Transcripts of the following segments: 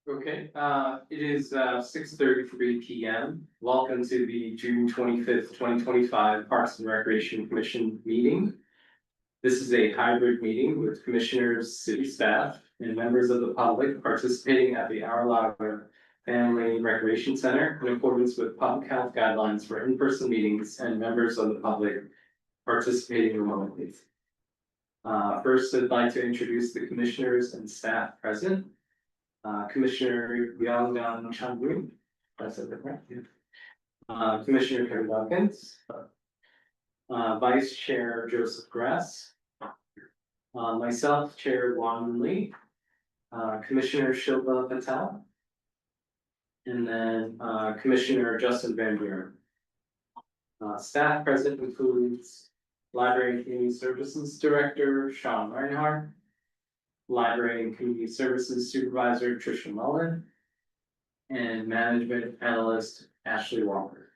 Okay, it is 6:33 p.m. Welcome to the June 25th, 2025 Parks and Recreation Commission meeting. This is a hybrid meeting with commissioners, city staff, and members of the public participating at the Ar-a-Lago Family Recreation Center in accordance with public health guidelines for in-person meetings and members of the public participating remotely. First, I'd like to introduce the commissioners and staff present. Commissioner Yang Chang, that's it, right? Commissioner Kevin Dawkins, Vice Chair Joseph Grass, myself, Chair Juan Lee, Commissioner Shilpa Patel, and then Commissioner Justin Van Buren. Staff present includes Library and Community Services Director Sean Reinhardt, Library and Community Services Supervisor Tricia Mullen, and Management Analyst Ashley Walker.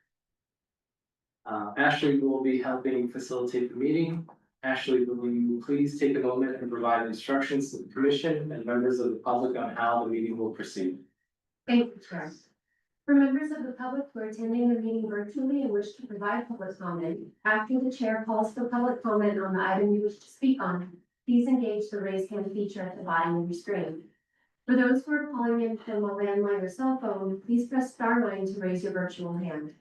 Ashley will be helping facilitate the meeting. Ashley, will you please take a moment and provide instructions to the Commission and members of the public on how the meeting will proceed? Thank you, Chair. For members of the public who are attending the meeting virtually and wish to provide public comment, after the Chair calls for public comment on the item you wish to speak on, please engage the raise hand feature at the bottom of your screen. For those who are calling in from a landline or cell phone, please press *9 to raise your virtual hand.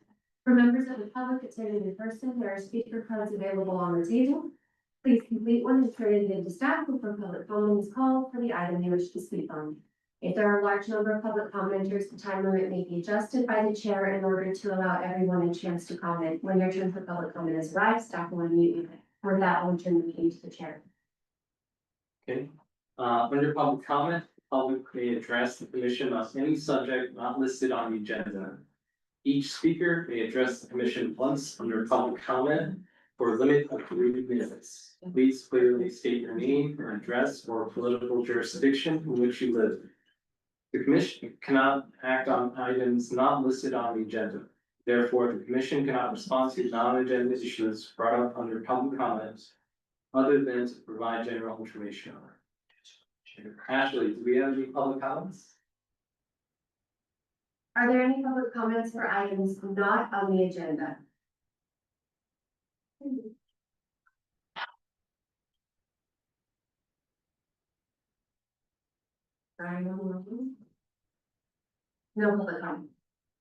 For members of the public attending in person, there are speaker cards available on the table. Please complete one and turn it into staff before public comment is called for the item you wish to speak on. If there are a large number of public commenters, the time limit may be adjusted by the Chair in order to allow everyone a chance to comment. When your turn for public comment is arrived, staff will unmute you. For that, I'll turn the meeting to the Chair. Okay, under public comment, the public may address the Commission on any subject not listed on the agenda. Each speaker may address the Commission once under public comment for a limit of 3 minutes. Please clearly state your name or address or political jurisdiction in which you live. The Commission cannot act on items not listed on the agenda. Therefore, the Commission cannot respond to non-agenda issues brought up under public comments other than to provide general information on it. Ashley, do we have any public comments? Are there any public comments for items not on the agenda? No public comment.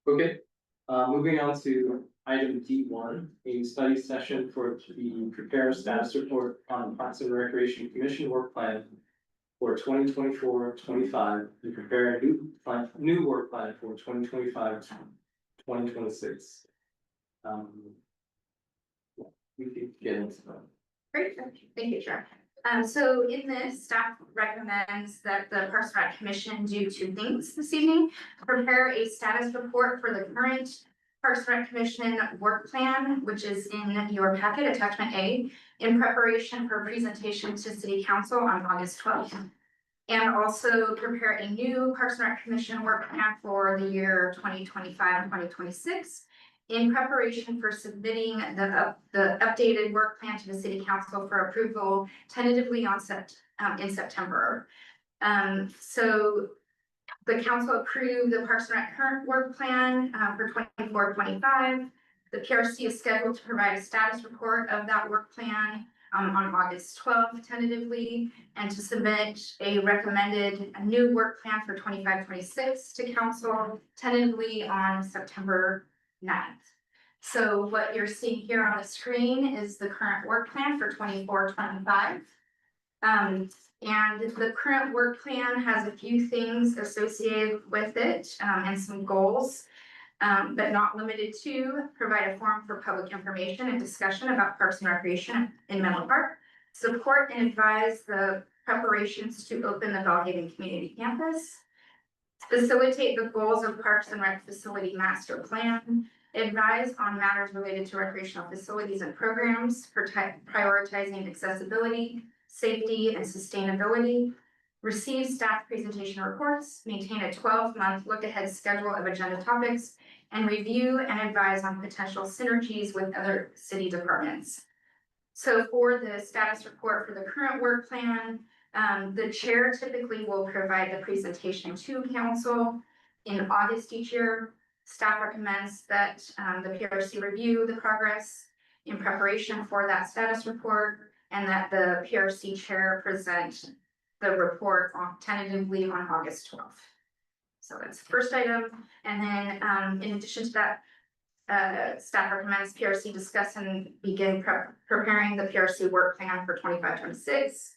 Okay, moving on to item D1, a study session for the prepare status report on Parks and Recreation Commission work plan for 2024-25 and prepare a new work plan for 2025-2026. We can get into that. Great, thank you, Chair. So in this, staff recommends that the Parks and Rec Commission do 2 things this evening. Prepare a status report for the current Parks and Rec Commission work plan, which is in your packet, attachment A, in preparation for presentation to City Council on August 12th. And also prepare a new Parks and Rec Commission work plan for the year 2025 and 2026. In preparation for submitting the updated work plan to the City Council for approval tentatively in September. So the Council approved the Parks and Rec current work plan for 24-25. The PRC is scheduled to provide a status report of that work plan on August 12th tentatively, and to submit a recommended new work plan for 25-26 to Council tentatively on September 9th. So what you're seeing here on the screen is the current work plan for 24-25. And the current work plan has a few things associated with it and some goals, but not limited to provide a forum for public information and discussion about Parks and Recreation in Menlo Park, support and advise the preparations to open the Belhaven Community Campus, facilitate the goals of Parks and Rec Facility Master Plan, advise on matters related to recreational facilities and programs, prioritizing accessibility, safety, and sustainability, receive staff presentation reports, maintain a 12-month look-ahead schedule of agenda topics, and review and advise on potential synergies with other city departments. So for the status report for the current work plan, The chair typically will provide the presentation to council in August each year. Staff recommends that the PRC review the progress in preparation for that status report and that the PRC chair present the report tentatively on August 12th. So that's the first item. And then in addition to that, staff recommends PRC discuss and begin preparing the PRC work plan for 25-26.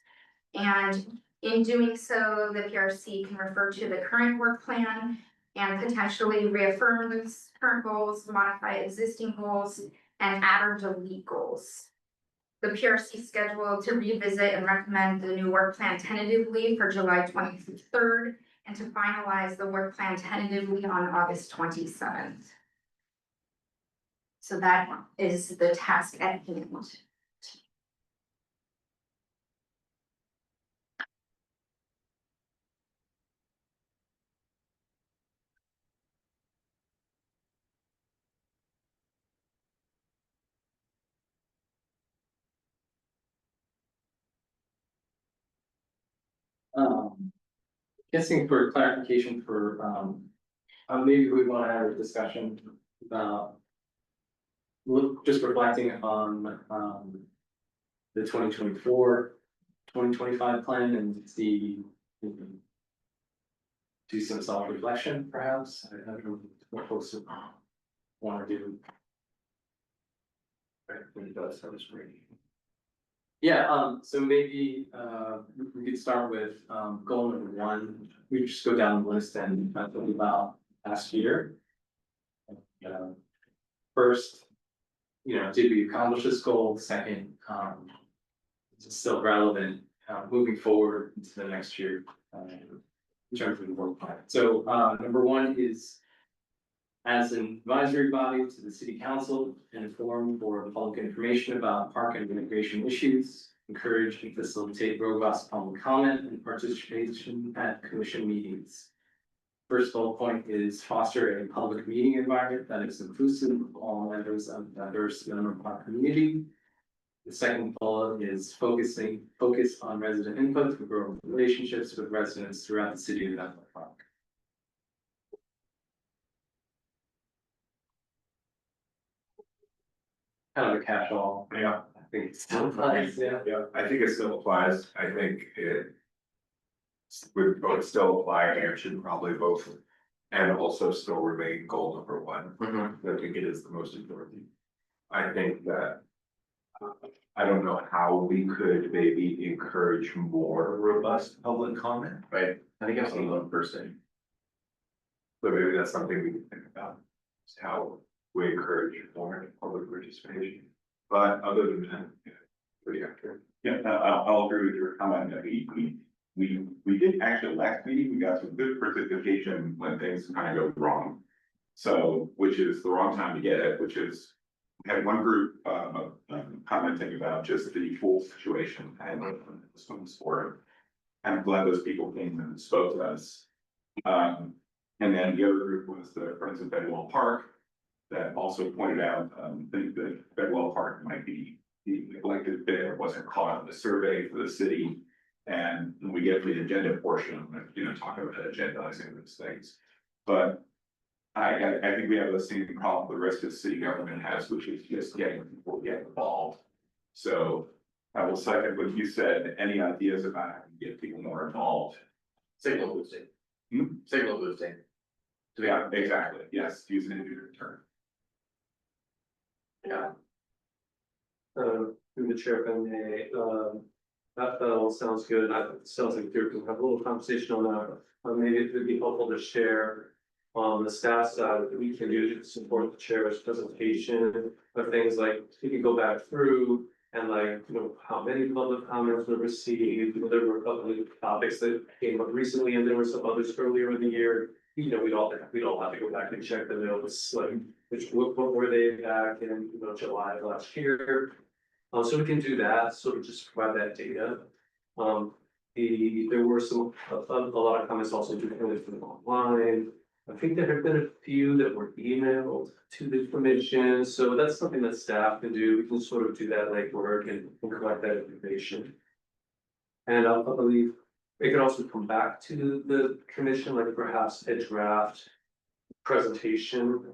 And in doing so, the PRC can refer to the current work plan and potentially reaffirm those current goals, modify existing goals, and add or delete goals. The PRC scheduled to revisit and recommend the new work plan tentatively for July 23rd and to finalize the work plan tentatively on August 27th. So that is the task at hand. Guessing for clarification for, maybe we wanna have a discussion about. Look, just reflecting on, the 2024-2025 plan and see. Do some self-reflection perhaps, I don't know what folks wanna do. Right, when it does, that was great. Yeah, so maybe we could start with goal number one. We just go down the list and talk about last year. First, did we accomplish this goal? Second, is it still relevant moving forward into the next year in terms of the work plan? So number one is, as an advisory body to the city council, inform for public information about park and recreation issues, encourage and facilitate robust public comment and participation at commission meetings. First bullet point is foster a public meeting environment that is inclusive of all members of the diverse member of our community. The second bullet is focus on resident input to grow relationships with residents throughout the city of Menlo Park. Kind of a catch-all. Yeah, I think it still applies, yeah. yeah, I think it still applies. I think it would both still apply and it should probably both, and also still remain goal number one. I think it is the most important. I think that I don't know how we could maybe encourage more robust public comment. Right, I think I've seen one person. So maybe that's something we can think about, is how we encourage more public participation. But other than that, yeah, pretty accurate. Yeah, I'll agree with your comment that we did actually last meeting, we got some good participation when things kind of go wrong. So, which is the wrong time to get it, which is, we had one group commenting about just the pool situation and the swim sport. I'm glad those people came and spoke to us. And then the other group was the Friends of Bedwell Park that also pointed out, that Bedwell Park might be neglected bit or wasn't caught in the survey for the city. And when we get to the agenda portion, I'm gonna, talk about agendizing those things. But I think we have the same problem the rest of the city government has, which is just getting people to get involved. So I will second what you said. Any ideas about how to get people more involved? Signal boosting. Signal boosting. Yeah, exactly. Yes, using it as your term. Yeah. Through the chair, if I may, that all sounds good. Sounds like we can have a little conversation on that. Maybe it would be helpful to share on the staff side that we can do to support the chair's presentation of things like we can go back through and how many public comments were received. There were a couple of topics that came up recently, and there were some others earlier in the year. We'd all have to go back and check the notes, like what were they back in July of last year. So we can do that, sort of just provide that data. There were a lot of comments also from online. I think there have been a few that were emailed to the commission, so that's something that staff can do. We can sort of do that legwork and collect that information. And I believe it could also come back to the commission, like perhaps a draft presentation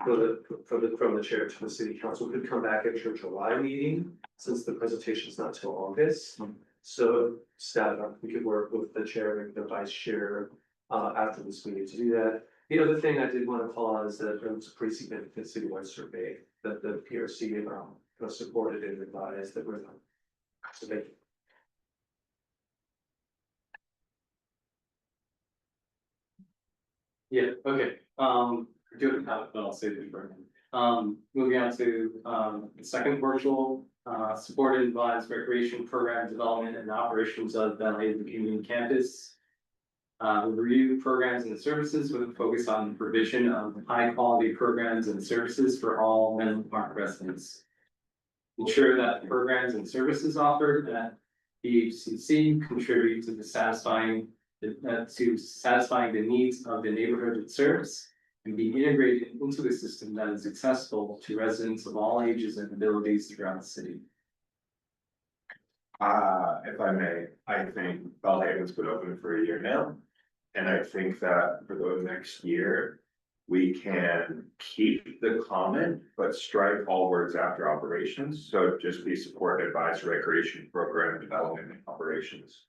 from the chair to the city council could come back at your July meeting, since the presentation is not till August. So staff, we could work with the chair and the vice chair after this meeting to do that. The other thing I did want to call out is that there was a pretty significant citywide survey that the PRC kind of supported and advised that we're. So they. Yeah, okay, do it now, but I'll save it for now. Moving on to, the second virtual, supported and advised recreation program development and operations of Valley Community Campus. Review programs and services with a focus on provision of high quality programs and services for all Menlo Park residents. Ensure that programs and services offered at BHCC contribute to satisfying the needs of the neighborhood it serves and be integrated into a system that is accessible to residents of all ages and abilities throughout the city. If I may, I think Bellhaven's been open for a year now. And I think that for the next year, we can keep the comment, but strike all words after operations. So just be support, advise, recreation program development and operations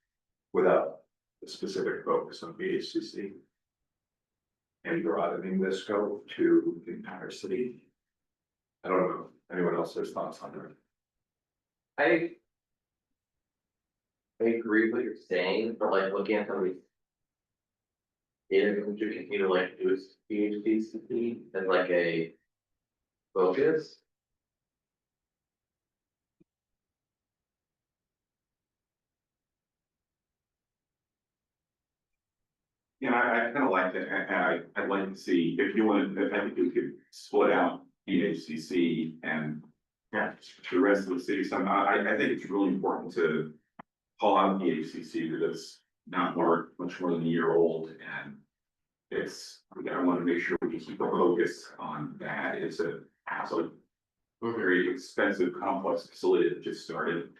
without the specific focus on BHCC. And broadening the scope to the entire city. I don't know, if anyone else has thoughts on that? I agree with what you're saying, but like looking at some of these. Data, we should continue to like use PhD as like a focus. Yeah, I kind of like that, and I'd like to see, if you want, I think we could split out BHCC and. Yeah. The rest of the city somehow, I think it's really important to call out BHCC because it's not much more than a year old and. I want to make sure we can keep a focus on that, it's a very expensive, complex facility that just started.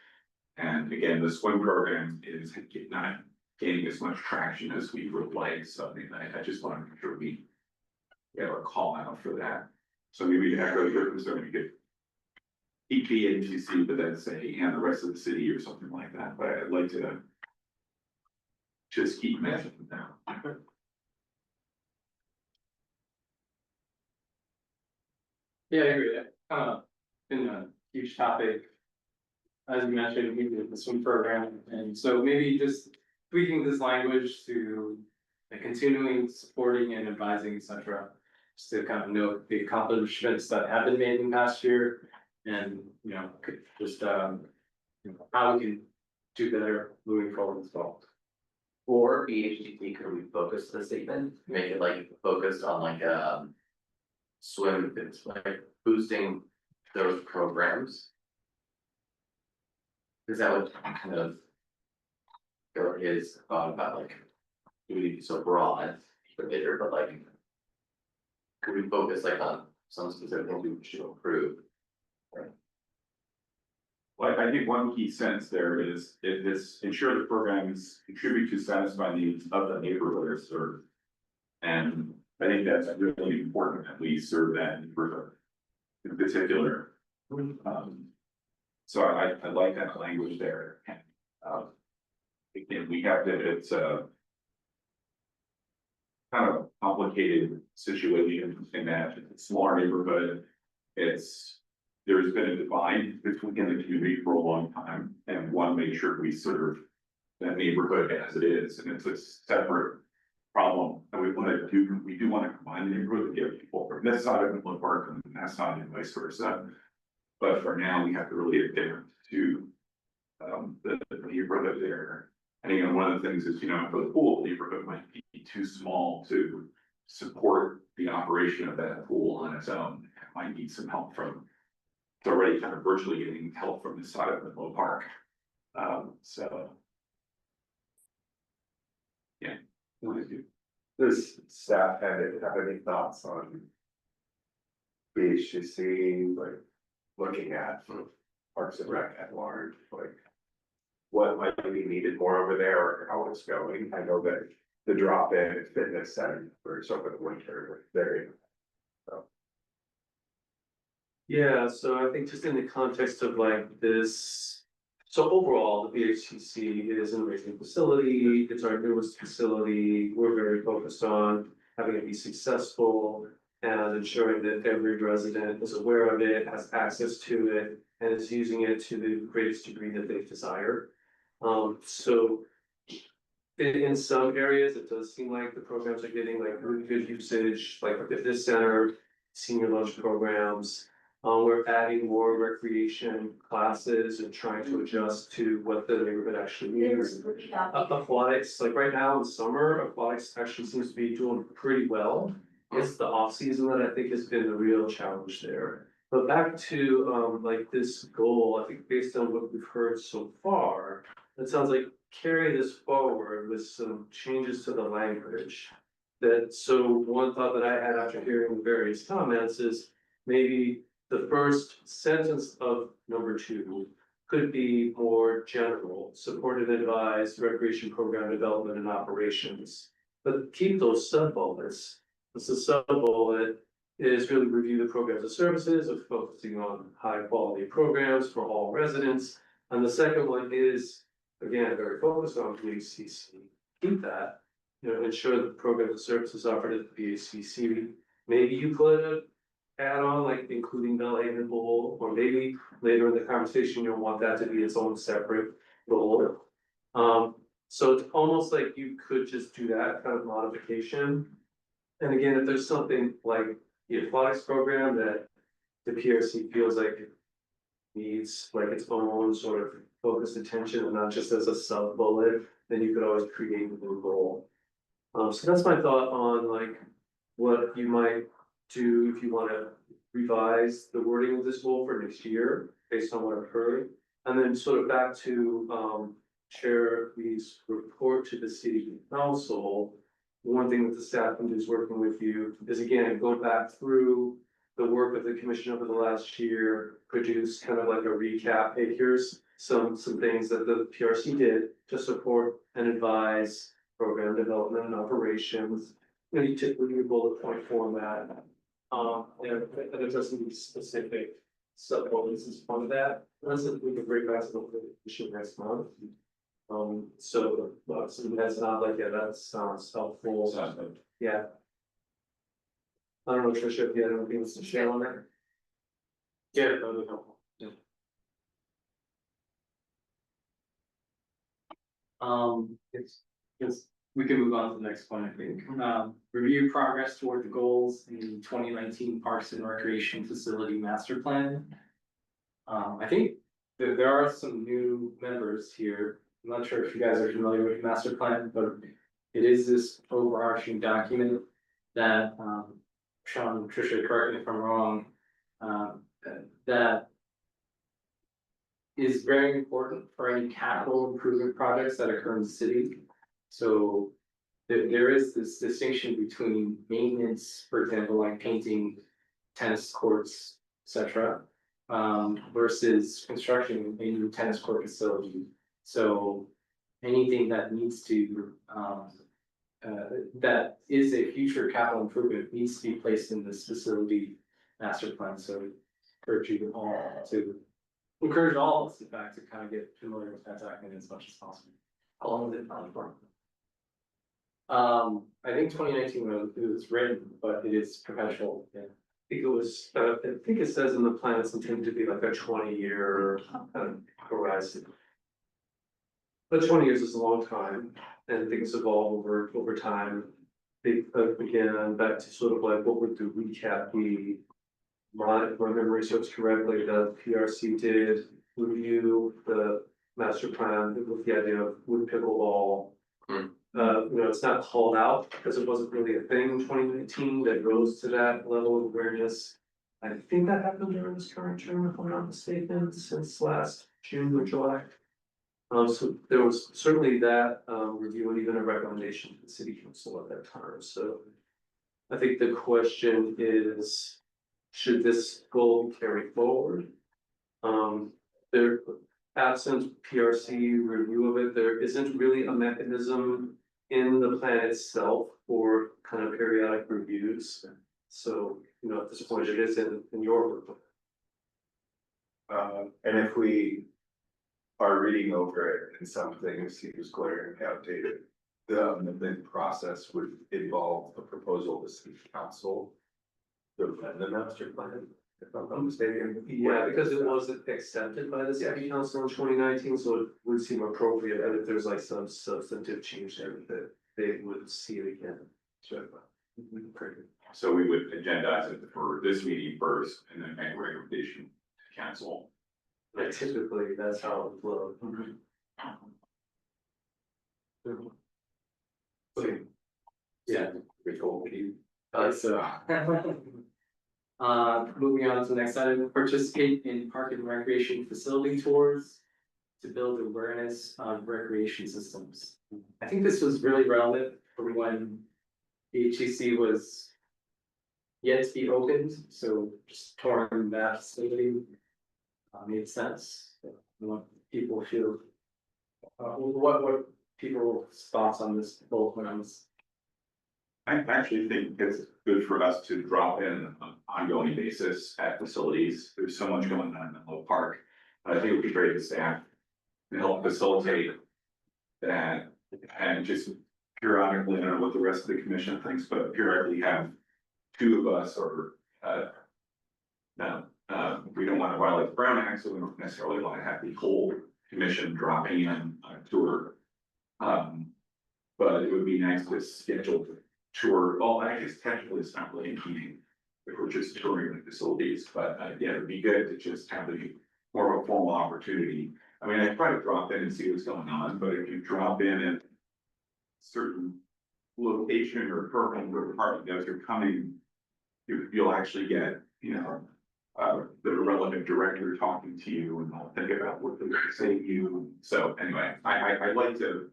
And again, the swim program is not gaining as much traction as we would like, so I mean, I just want to make sure we have a call out for that. So maybe echo your concern, we could keep BHCC, but then say, and the rest of the city or something like that, but I'd like to just keep mentioning them. Yeah, I agree, been a huge topic. As you mentioned, we did the swim program, and so maybe just tweaking this language to continuing supporting and advising, et cetera. Just to kind of note the accomplishments that have been made in the past year and, just, how we can do better moving forward as well. For BHDT, could we focus the statement, make it like focused on like swim, it's like boosting those programs. Cause that would kind of go his thought about like, it would be so broad, but bigger, but like. Could we focus like on some specific things we should improve? Well, I think one key sentence there is, if this ensure the programs contribute to satisfy needs of the neighborhood or served. And I think that's really important that we serve that neighborhood in particular. So I like that language there. Again, we have to, it's a kind of complicated situation in that it's a smaller neighborhood. There's been a divide between the community for a long time and want to make sure we serve that neighborhood as it is, and it's a separate problem. And we do want to combine the neighborhood and give people from this side of Menlo Park and that side and vice versa. But for now, we have to really adhere to the neighborhood there. And again, one of the things is, for the pool, the neighborhood might be too small to support the operation of that pool on its own. It might need some help from. It's already kind of virtually getting help from the side of Menlo Park. So. Yeah. What did you? Does staff have any thoughts on BHCC, like looking at Parks and Rec at large, like what might be needed more over there or how it's going. I know that the drop-in fitness center for over the winter was very. Yeah, so I think just in the context of like this, so overall, the BHCC is an amazing facility, it's our newest facility, we're very focused on having it be successful and ensuring that every resident is aware of it, has access to it, and is using it to the greatest degree that they desire. So in some areas, it does seem like the programs are getting like really good usage, like the fitness center, senior lunch programs. We're adding more recreation classes and trying to adjust to what the neighborhood actually needs. Aquatics, like right now in summer, aquatics actually seems to be doing pretty well. It's the off season that I think has been the real challenge there. But back to like this goal, I think based on what we've heard so far, it sounds like carry this forward with some changes to the language. That, so one thought that I had after hearing the various comments is maybe the first sentence of number 2 could be more general, support and advise recreation program development and operations. But keep those sub bullets. This is sub bullet is really review the programs and services of focusing on high quality programs for all residents. And the second one is, again, very focused on BHCC. Keep that, you know, ensure that the programs and services offered at the BHCC. Maybe you could add on like including Bell Haven Bowl, or maybe later in the conversation, you'll want that to be its own separate goal. So it's almost like you could just do that kind of modification. And again, if there's something like the aquatics program that the PRC feels like it needs like its own sort of focused attention and not just as a sub bullet, then you could always create a new goal. So that's my thought on like what you might do if you want to revise the wording of this goal for next year, based on what I've heard. And then sort of back to Chair Lee's report to the city council. One thing that the staff can do is working with you is again, going back through the work of the commission over the last year, produce kind of like a recap. Hey, here's some things that the PRC did to support and advise program development and operations. You typically do bullet point format. And it doesn't be specific sub bullets as part of that. Unless we can break back to the issue next month. So that's not like, yeah, that sounds helpful. Yeah. I don't know, Tricia, if you had anything to share on that? Yeah, that would be helpful. It's, we can move on to the next point, I think. Review progress toward the goals in the 2019 Parks and Recreation Facility Master Plan. I think that there are some new members here. I'm not sure if you guys are familiar with the master plan, but it is this overarching document that, Sean, Tricia, correct me if I'm wrong, that is very important for any capital improvement projects that occur in the city. So there is this distinction between maintenance, for example, like painting tennis courts, etc. Versus construction of a new tennis court facility. So anything that needs to, that is a future capital improvement needs to be placed in this facility master plan. So encourage you all to encourage all of us, in fact, to kind of get familiar with that document as much as possible. How long is it for? I think 2019 was written, but it is perpetual. Yeah. I think it was, I think it says in the plan, it's intended to be like a 20-year kind of horizon. But 20 years is a long time, and things evolve over time. Again, back to sort of like what would the recap be? If my memory serves correctly, the PRC did review the master plan with the idea of wood pickleball. You know, it's not called out because it wasn't really a thing in 2019 that rose to that level of awareness. I think that happened during this current term, if I'm not mistaken, since last June or July. So there was certainly that review and even a recommendation to the city council at that time. So I think the question is, should this goal be carried forward? absent PRC review of it, there isn't really a mechanism in the plan itself for kind of periodic reviews. So, at this point, it is in your work. And if we are reading over it and some things seems glaringly outdated, the amendment process would involve a proposal to city council to amend the master plan, if I'm not mistaken. Yeah, because it wasn't accepted by the city council in 2019, so it would seem appropriate that if there's like some substantive change there, that they would see it again. Sure. So we would agendize it for this meeting first and then make a recommendation to council. Like typically, that's how it would flow. Yeah, we told you. So. Moving on to the next item, participate in park and recreation facility tours to build awareness on recreation systems. I think this was really relevant for when HEC was yet to be opened, so just touring that facility made sense. What people feel, what people's thoughts on this bullet points? I actually think it's good for us to drop in on an ongoing basis at facilities. There's so much going on in Menlo Park. I think it would be great to staff to help facilitate that and just periodically, I don't know what the rest of the commission thinks, but periodically have two of us or we don't want to violate the Brown Act, so we don't necessarily want to have the whole commission dropping in on a tour. But it would be nice to schedule tour, well, I guess technically it's not really a meeting if we're just touring the facilities, but yeah, it'd be good to just have a more of a formal opportunity. I mean, I try to drop in and see what's going on, but if you drop in at certain location or program where department knows you're coming, you'll actually get, the relevant director talking to you and they'll think about what they're going to say to you. So anyway, I'd like to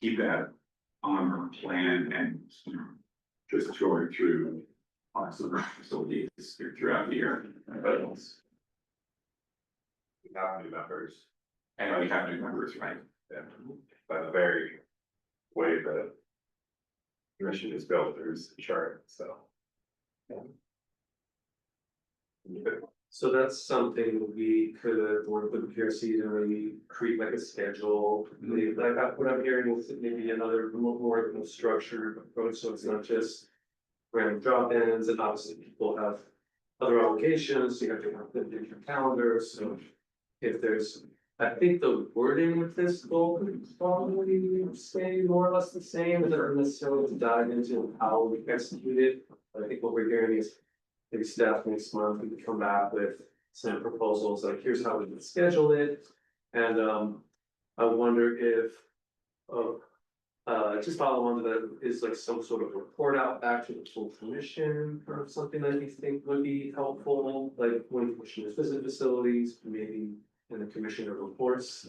keep that on our plan and just going through some facilities throughout the year. But it's, We have new members, and we have new members, right? and by the very way the commission is built, there's a chart, so. So that's something we could work with PRC to really create like a schedule. Maybe, like what I'm hearing is maybe another more of a structured approach, so it's not just random drop-ins, and obviously people have other obligations, so you have to have them in your calendar, so if there's, I think the wording with this goal could probably stay more or less the same, it doesn't necessarily dive into how we execute it. I think what we're hearing is maybe staff next month, we can come back with some proposals, like here's how we would schedule it. And I wonder if, just follow on to that, is like some sort of report out back to the full commission or something that you think would be helpful, like when commissioners visit facilities, maybe in the commissioner reports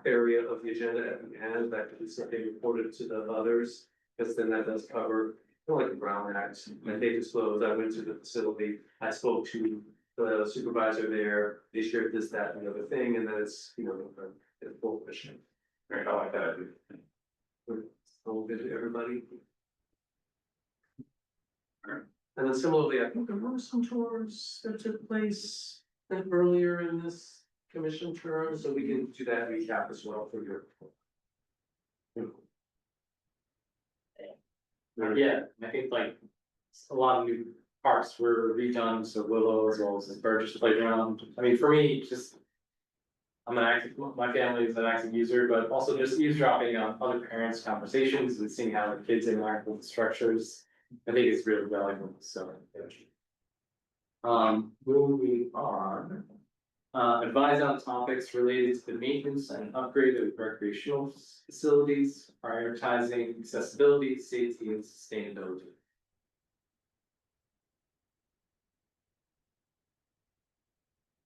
area of the agenda at the end, that could be something reported to the others, because then that does cover, like the Brown Act, and they disclosed, I went to the facility, I spoke to the supervisor there, they shared this, that, and the other thing, and then it's, the full commission. Right, I like that. So good to everybody. Alright. And then similarly, I think there were some tours that took place earlier in this commission term, so we can do that recap as well for your. Yeah, I think like a lot of new parks were redone, so Willow as well as the Burgess Playground. I mean, for me, just. I'm an active, my family is an active user, but also just eavesdropping on other parents' conversations and seeing how the kids interact with the structures. I think it's really valuable, so. Moving on. Advise on topics related to the maintenance and upgrade of recreational facilities, prioritizing accessibility, safety, and sustainability.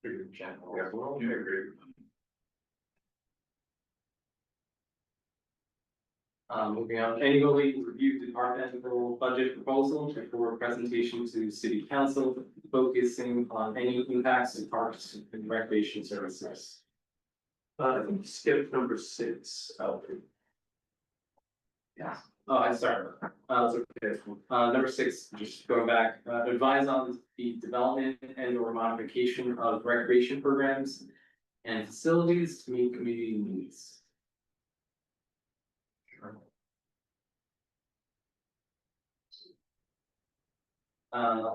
Pretty general. Yeah, well, I agree. Moving on, annually review departmental budget proposal before presentation to city council, focusing on any impacts to parks and recreation services. I think you skipped number 6. Yeah. Oh, I sorry. That's okay. Number 6, just going back, advise on the development and or modification of recreation programs and facilities to meet community needs.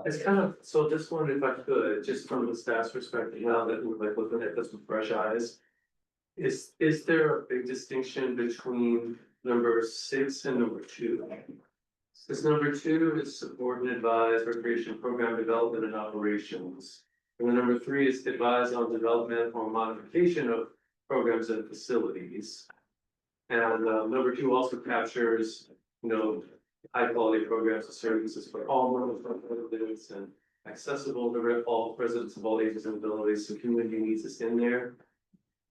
It's kind of, so this one, if I could, just from the staff's perspective, now that we're like looking at this with fresh eyes. Is there a big distinction between number 6 and number 2? Because number 2 is support and advise recreation program development and operations. And then number 3 is advise on development or modification of programs and facilities. And number 2 also captures, high quality programs and services for all residents and accessible to all residents of all ages and abilities, so community needs is in there.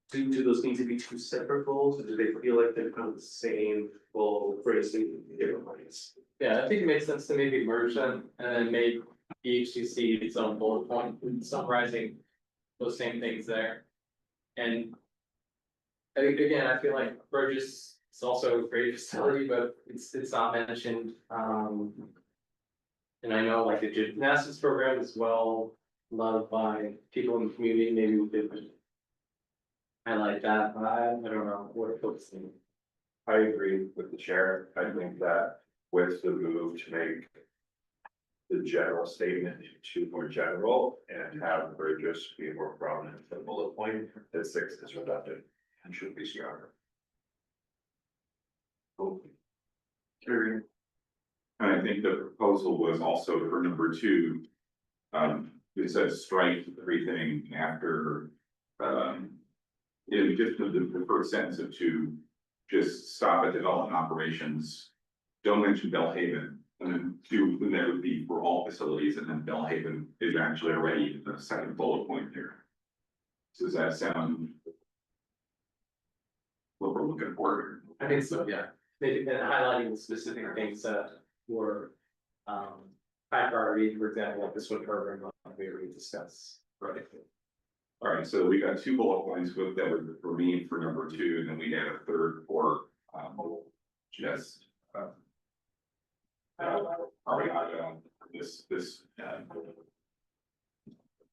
Do those need to be 2 separate goals, or do they feel like they're kind of the same goal phrasing in different ways? Yeah, I think it makes sense to maybe merge them and then make EHCC its own bullet point, summarizing those same things there. And I think, again, I feel like Burgess is also a great facility, but it's not mentioned. And I know like the gymnastics program is well loved by people in the community, maybe we could highlight that, I don't know, what it looks like. I agree with the chair. I think that with the move to make the general statement to more general and have Burgess be more prominent in the bullet point, that 6 is redundant and should be stronger. And I think the proposal was also for number 2. It says strike everything after, just the first sentence of 2, just stop at development operations. Don't mention Bellhaven, and then 2, then that would be for all facilities, and then Bellhaven is actually already the second bullet point here. So does that sound what we're looking for? I think so, yeah, maybe and highlighting the specific things that were high priority, for example, like the swim program, like we already discussed. Right. All right, so we got 2 bullet points with that would remain for number 2, and then we add a third for just this.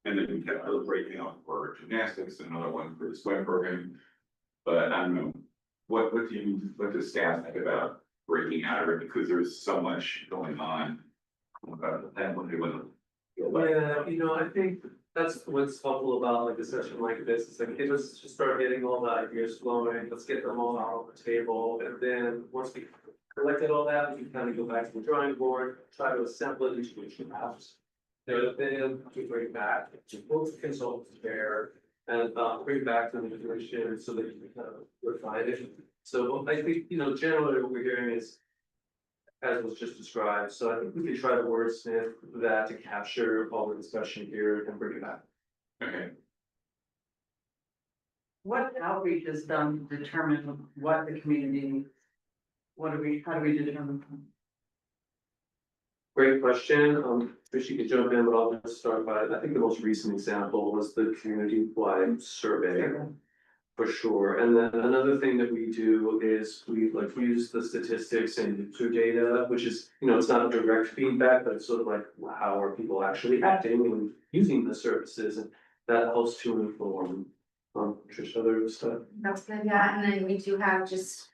And then we kept the breaking out for gymnastics, another one for the swim program. But I don't know, what does staff think about breaking out of it, because there's so much going on. And what they would. Yeah, I think that's what's helpful about like a session like this, it's like, hey, let's just start getting all the ideas flowing, let's get them all out on the table, and then once we collected all that, we can kind of go back to the drawing board, try to assemble it into a drafts. Then we bring back to both consultants there and bring back to the commission so that you can kind of refine it. So I think, generally what we're hearing is, as was just described, so I think we could try to wordsmith that to capture all the discussion here and bring it back. Okay, What outreach is done to determine what the community needs? How do we determine? Great question, Chris, you could jump in, but I'll just start by, I think the most recent example was the community-wide survey. For sure, and then another thing that we do is we use the statistics and user data, which is, it's not direct feedback, but it's sort of like, how are people actually acting and using the services, and that helps to inform. Trish, other stuff. That's good, yeah, and then we do have just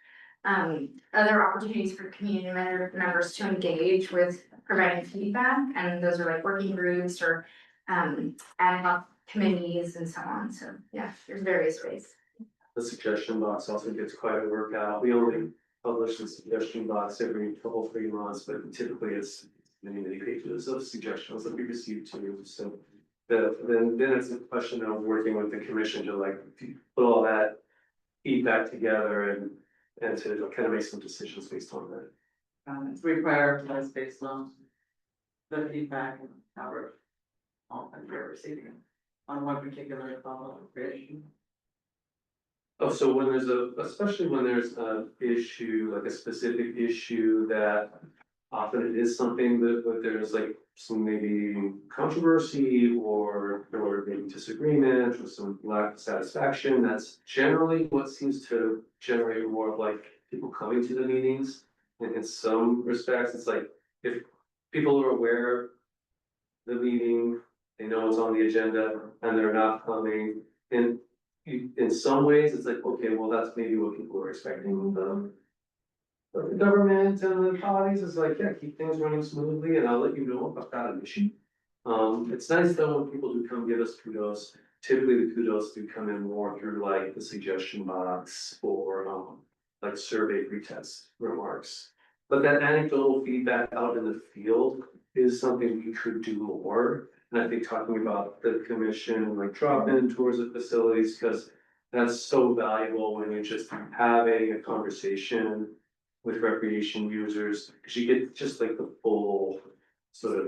other opportunities for community members to engage with providing feedback, and those are like working groups or ad hoc committees and so on, so yeah, there's various ways. The suggestion box also gets quite a workout. We only publish the suggestion box every 3 months, but typically it's many pages of suggestions that we receive too. So then it's a question of working with the commission to like put all that feedback together and to kind of make some decisions based on that. We prioritize based on the feedback and how we're receiving on one particular level of creation. Oh, so especially when there's an issue, like a specific issue that often it is something that there's like some maybe controversy or maybe disagreement or some lack of satisfaction. That's generally what seems to generate more of like people coming to the meetings. And in some respects, it's like if people are aware of the meeting, they know it's on the agenda and they're not coming. And in some ways, it's like, okay, well, that's maybe what people are expecting. But the government and the bodies is like, yeah, keep things running smoothly and I'll let you know if I've got an issue. It's nice though when people do come give us kudos. Typically the kudos do come in more through like the suggestion box or like survey pretest remarks. But that anecdotal feedback out in the field is something we could do more. And I think talking about the commission, like drop-in tours of facilities, because that's so valuable when you're just having a conversation with recreation users, because you get just like the full sort of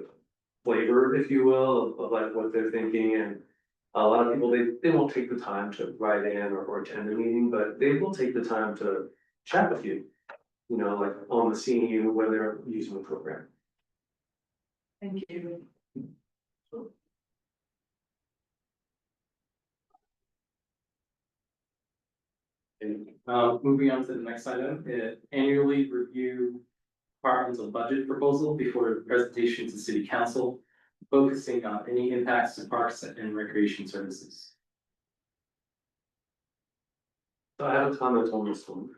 flavor, if you will, of like what they're thinking. And a lot of people, they won't take the time to write in or attend a meeting, but they will take the time to chat with you. You know, like on the scene when they're using the program. Thank you. Moving on to the next item, annually review departmental budget proposal before the presentation to city council, focusing on any impacts to parks and recreation services. So I have a comment on this one,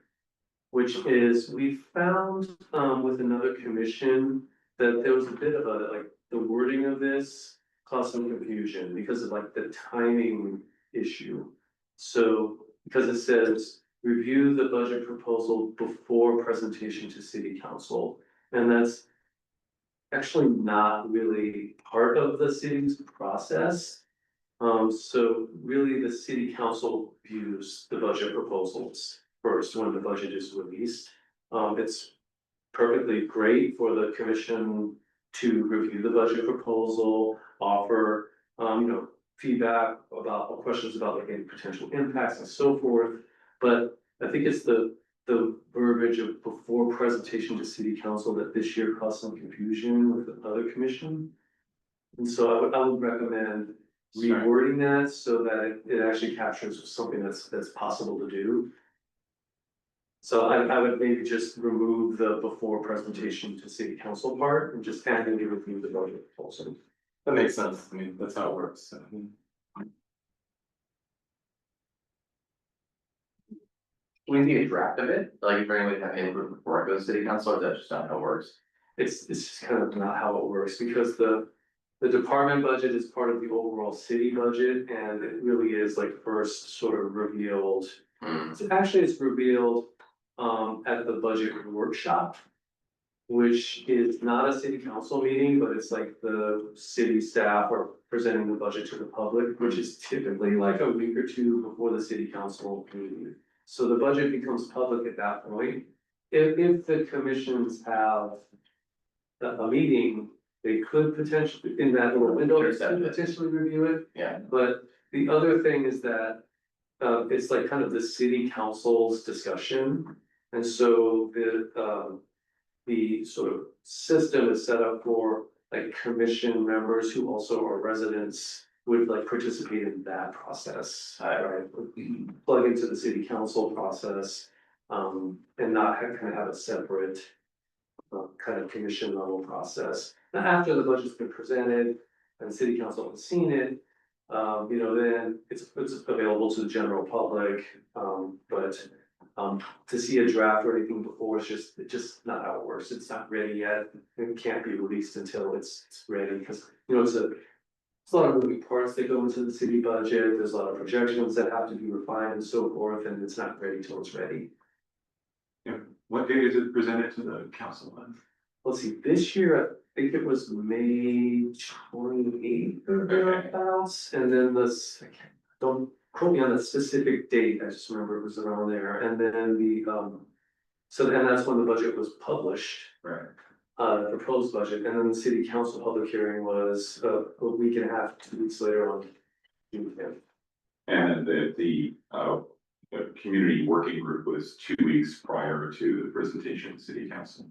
which is we found with another commission that there was a bit of a, like, the wording of this caused some confusion because of like the timing issue. So, because it says, review the budget proposal before presentation to city council, and that's actually not really part of the city's process. So really the city council views the budget proposals first when the budget is released. It's perfectly great for the commission to review the budget proposal, offer, feedback about, or questions about like any potential impacts and so forth. But I think it's the verbiage of before presentation to city council that this year caused some confusion with the other commission. And so I would recommend rewording that so that it actually captures something that's possible to do. So I would maybe just remove the before presentation to city council part and just annually review the budget proposal. That makes sense. I mean, that's how it works. So, We need a draft of it, like if anyone have input before it goes to city council, or that's just not how it works. It's just kind of not how it works because the department budget is part of the overall city budget and it really is like first sort of revealed. So actually it's revealed at the budget workshop, which is not a city council meeting, but it's like the city staff are presenting the budget to the public, which is typically like a week or two before the city council meeting. So the budget becomes public at that point. If the commissions have a meeting, they could potentially, in that little window, they could potentially review it. Yeah. But the other thing is that it's like kind of the city council's discussion. And so the sort of system is set up for like commission members who also are residents would like participate in that process, right? Plug into the city council process and not kind of have a separate kind of commission level process. Now, after the budget's been presented and city council has seen it, then it's available to the general public. But to see a draft or anything before, it's just not how it works. It's not ready yet. It can't be released until it's ready because, it's a lot of moving parts that go into the city budget. There's a lot of projections that have to be refined and so forth, and it's not ready till it's ready. What date is it presented to the council on? Let's see, this year, I think it was May 28th or thereabouts, and then don't quote me on the specific date, I just remember it was around there, and then and that's when the budget was published. Right. The proposed budget, and then the city council public hearing was a week and a half, 2 weeks later on June 10th. And the community working group was 2 weeks prior to the presentation to city council.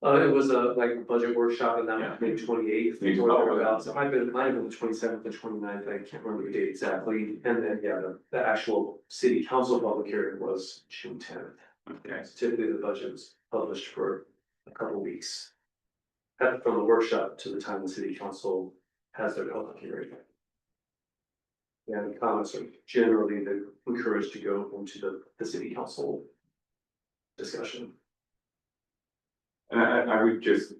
It was a budget workshop and that was May 28th. May or 12th. thereabouts. It might have been the 27th or 29th. I can't remember the date exactly. And then, yeah, the actual city council public hearing was June 10th. Okay. So typically the budget was published for a couple weeks. From the workshop to the time the city council has their public hearing. And comments are generally they're encouraged to go into the city council discussion. And I would just,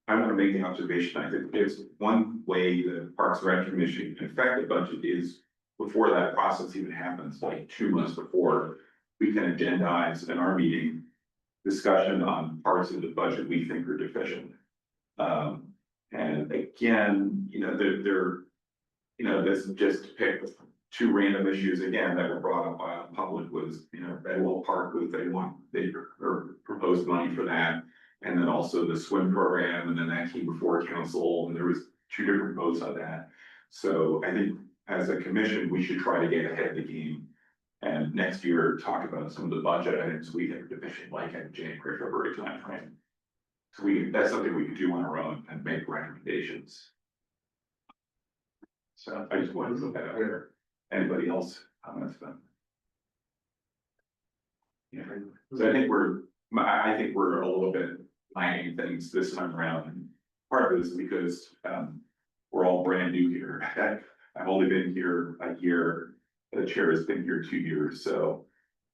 I want to make the observation, I think there's one way the Parks and Rec Commission can affect the budget is before that process even happens, like 2 months before, we can agendize in our meeting discussion on parts of the budget we think are deficient. And again, this is just to pick 2 random issues again that were brought up by the public was, Bedwell Park was they proposed money for that. And then also the swim program, and then that came before council, and there was 2 different votes on that. So I think as a commission, we should try to get ahead of the game. And next year, talk about some of the budget items we think are deficient, like in January, February timeframe. So that's something we could do on our own and make recommendations. So I just wanted to put that out there. Anybody else comments about? Yeah, so I think we're a little bit planning things this time around. And part of it is because we're all brand new here. I've only been here a year. The chair has been here 2 years, so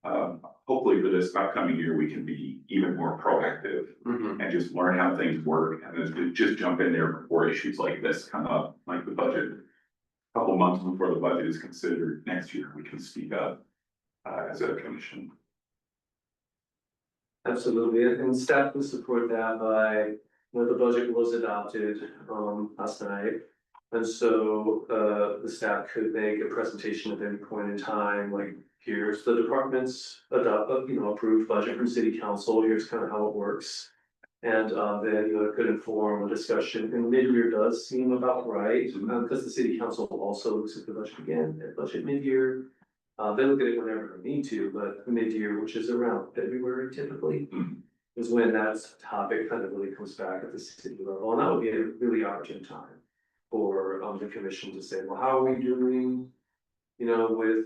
hopefully for this upcoming year, we can be even more proactive and just learn how things work and then just jump in there before issues like this come up, like the budget. A couple months before the budget is considered next year, we can speak up as a commission. Absolutely, and staff can support that by, the budget was adopted last night. And so the staff could make a presentation at any point in time, like here's the department's approved budget from city council, here's kind of how it works. And then it could inform a discussion, and mid-year does seem about right, because the city council also looks at the budget again, at budget mid-year. They look at it whenever they need to, but mid-year, which is around February typically, is when that topic kind of really comes back at the city level, and that would be a really opportune time for the commission to say, well, how are we doing, with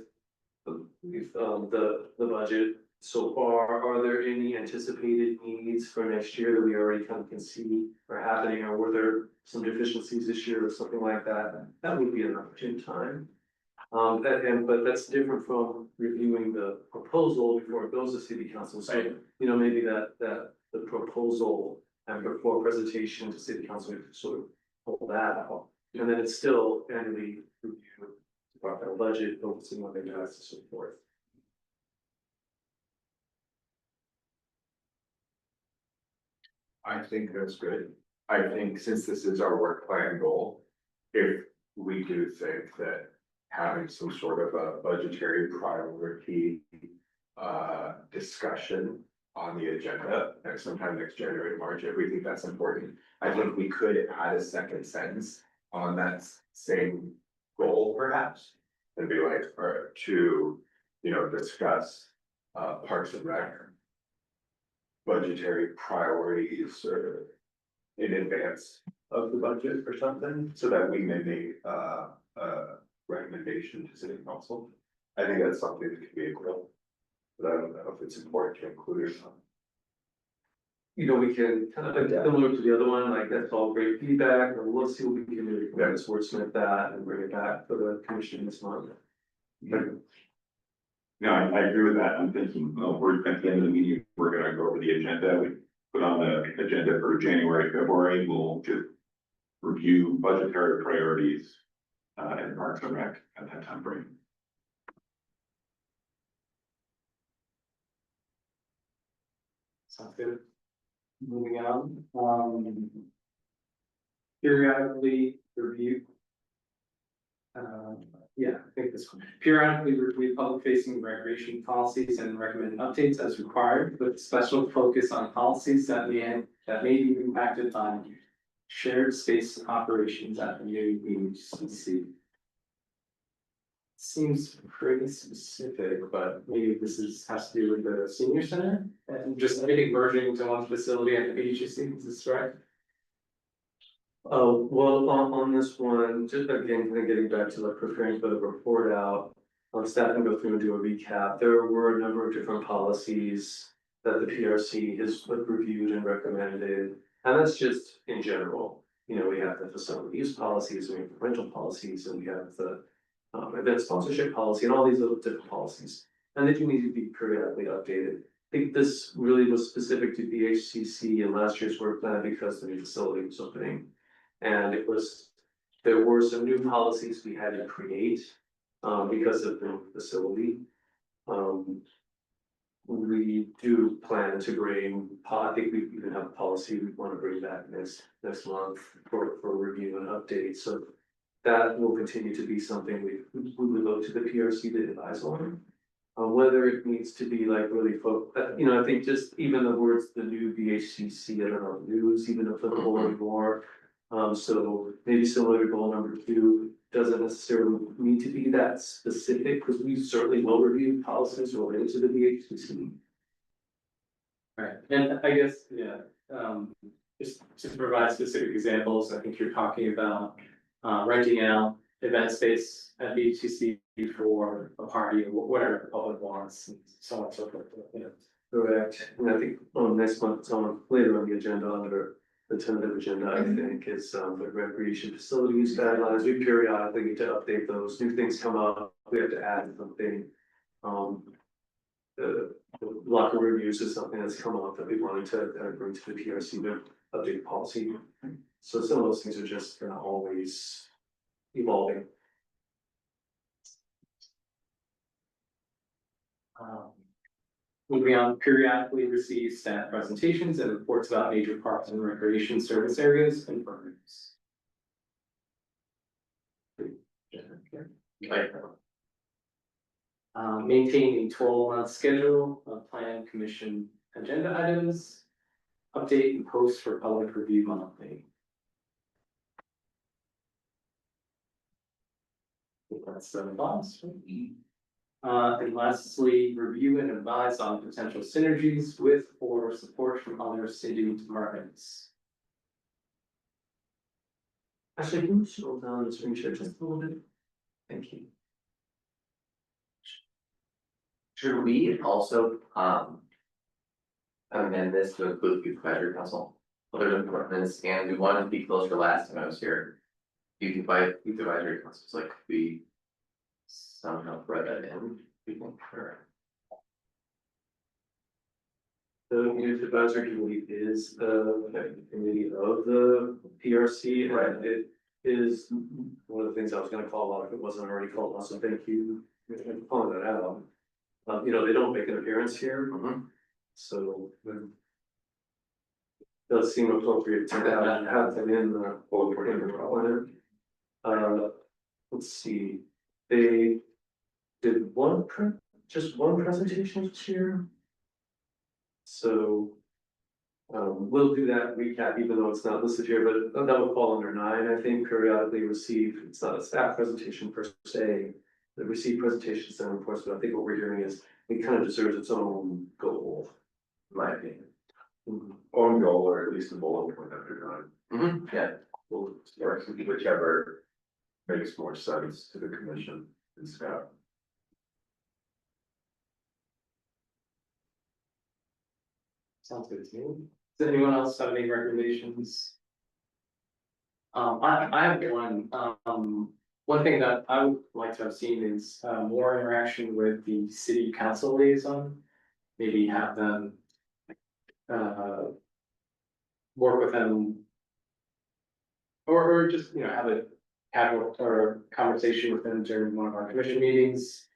the budget so far? Are there any anticipated needs for next year that we already kind of can see are happening, or were there some deficiencies this year or something like that? That would be an opportune time. But that's different from reviewing the proposal before it goes to city council. So, maybe that the proposal and before presentation to city council, we could sort of pull that out. And then it's still annually review departmental budget, focusing on the tasks and so forth. I think that's good. I think since this is our work plan goal, if we do think that having some sort of a budgetary priority discussion on the agenda sometime next January, March, if we think that's important, I think we could add a second sentence on that same goal perhaps. And be like, or to, discuss Parks and Rec budgetary priorities or in advance of the budget or something, so that we may make a recommendation to city council. I think that's something that could be a goal, but I don't know if it's important to include or not. We can kind of similar to the other one, like that's all great feedback, and we'll see what we can do to wordsmith that and bring it back for the commission this month. No, I agree with that. I'm thinking, we're at the end of the meeting, we're gonna go over the agenda. We put on the agenda for January, February, we'll just review budgetary priorities and Parks and Rec at that time frame. Sounds good. Moving on, periodically review. I think this one. Periodically review public facing recreation policies and recommend updates as required, with special focus on policies that may be impacted by shared space operations at the new UCC. Seems pretty specific, but maybe this has to do with the senior center. just everything merging into one facility at the BHC, is this right? Oh, well, on this one, just again, kind of getting back to like preparing for the report out. Staff can go through and do a recap. There were a number of different policies that the PRC has like, reviewed and recommended. And that's just in general, you know, we have the facility use policies, we have the rental policies, and we have the. Event sponsorship policy and all these little different policies, and they do need to be periodically updated. I think this really was specific to BHCC and last year's work plan because the new facility was opening. And there were some new policies we had to create, because of the facility. We do plan to bring, I think we even have a policy we want to bring back next month for review and update, so. That will continue to be something we would look to the PRC to advise on. Whether it needs to be like really you know, I think just even the words, the new BHCC, I don't know, new is even applicable anymore. So maybe similar to goal number 2, doesn't necessarily need to be that specific, because we certainly will review policies related to the BHCC. Right, and I guess, yeah, just to provide specific examples, I think you're talking about. Renting out event space at BHCC for a party or whatever the public wants, and so on and so forth, you know. Correct, and I think next month, it's on later on the agenda under the tentative agenda, I think, is the recreation facility use guidelines. We periodically need to update those, new things come up, we have to add something. The locker reviews is something that's come up that we wanted to kind of bring to the PRC to update policy. So some of those things are just kind of always evolving. Moving on, periodically receive staff presentations and reports about major parks and recreation service areas and programs. Maintain a 12-month schedule of plan commission agenda items. Update and post for public review monthly. That's 7 months. And lastly, review and advise on potential synergies with or support from other city departments. Actually, can you scroll down the screen share just a little bit? Thank you. Should we also, amend this to include youth advisory council, other departments, and we wanted to be closer last time I was here. Youth advisory councils, like, we somehow thread that in, people, or. The youth advisory committee is the committee of the PRC, and it is one of the things I was gonna call out if it wasn't already called out, so thank you for calling that out. You know, they don't make an appearance here, so. Does seem appropriate to have them in the board. Let's see, they did just one presentation this year. So. We'll do that recap, even though it's not listed here, but that would fall under 9, I think, periodically receive, it's not a staff presentation per se. They receive presentations and reports, but I think what we're hearing is it kind of deserves its own goal, in my opinion. Own goal, or at least a bullet point under 9. Yeah, Or whichever makes more sense to the commission and staff. Sounds good to me. Does anyone else have any recommendations? I have one. One thing that I would like to have seen is more interaction with the city council liaison. Maybe have them work with them. Or just, you know, have a casual or conversation with them during one of our commission meetings.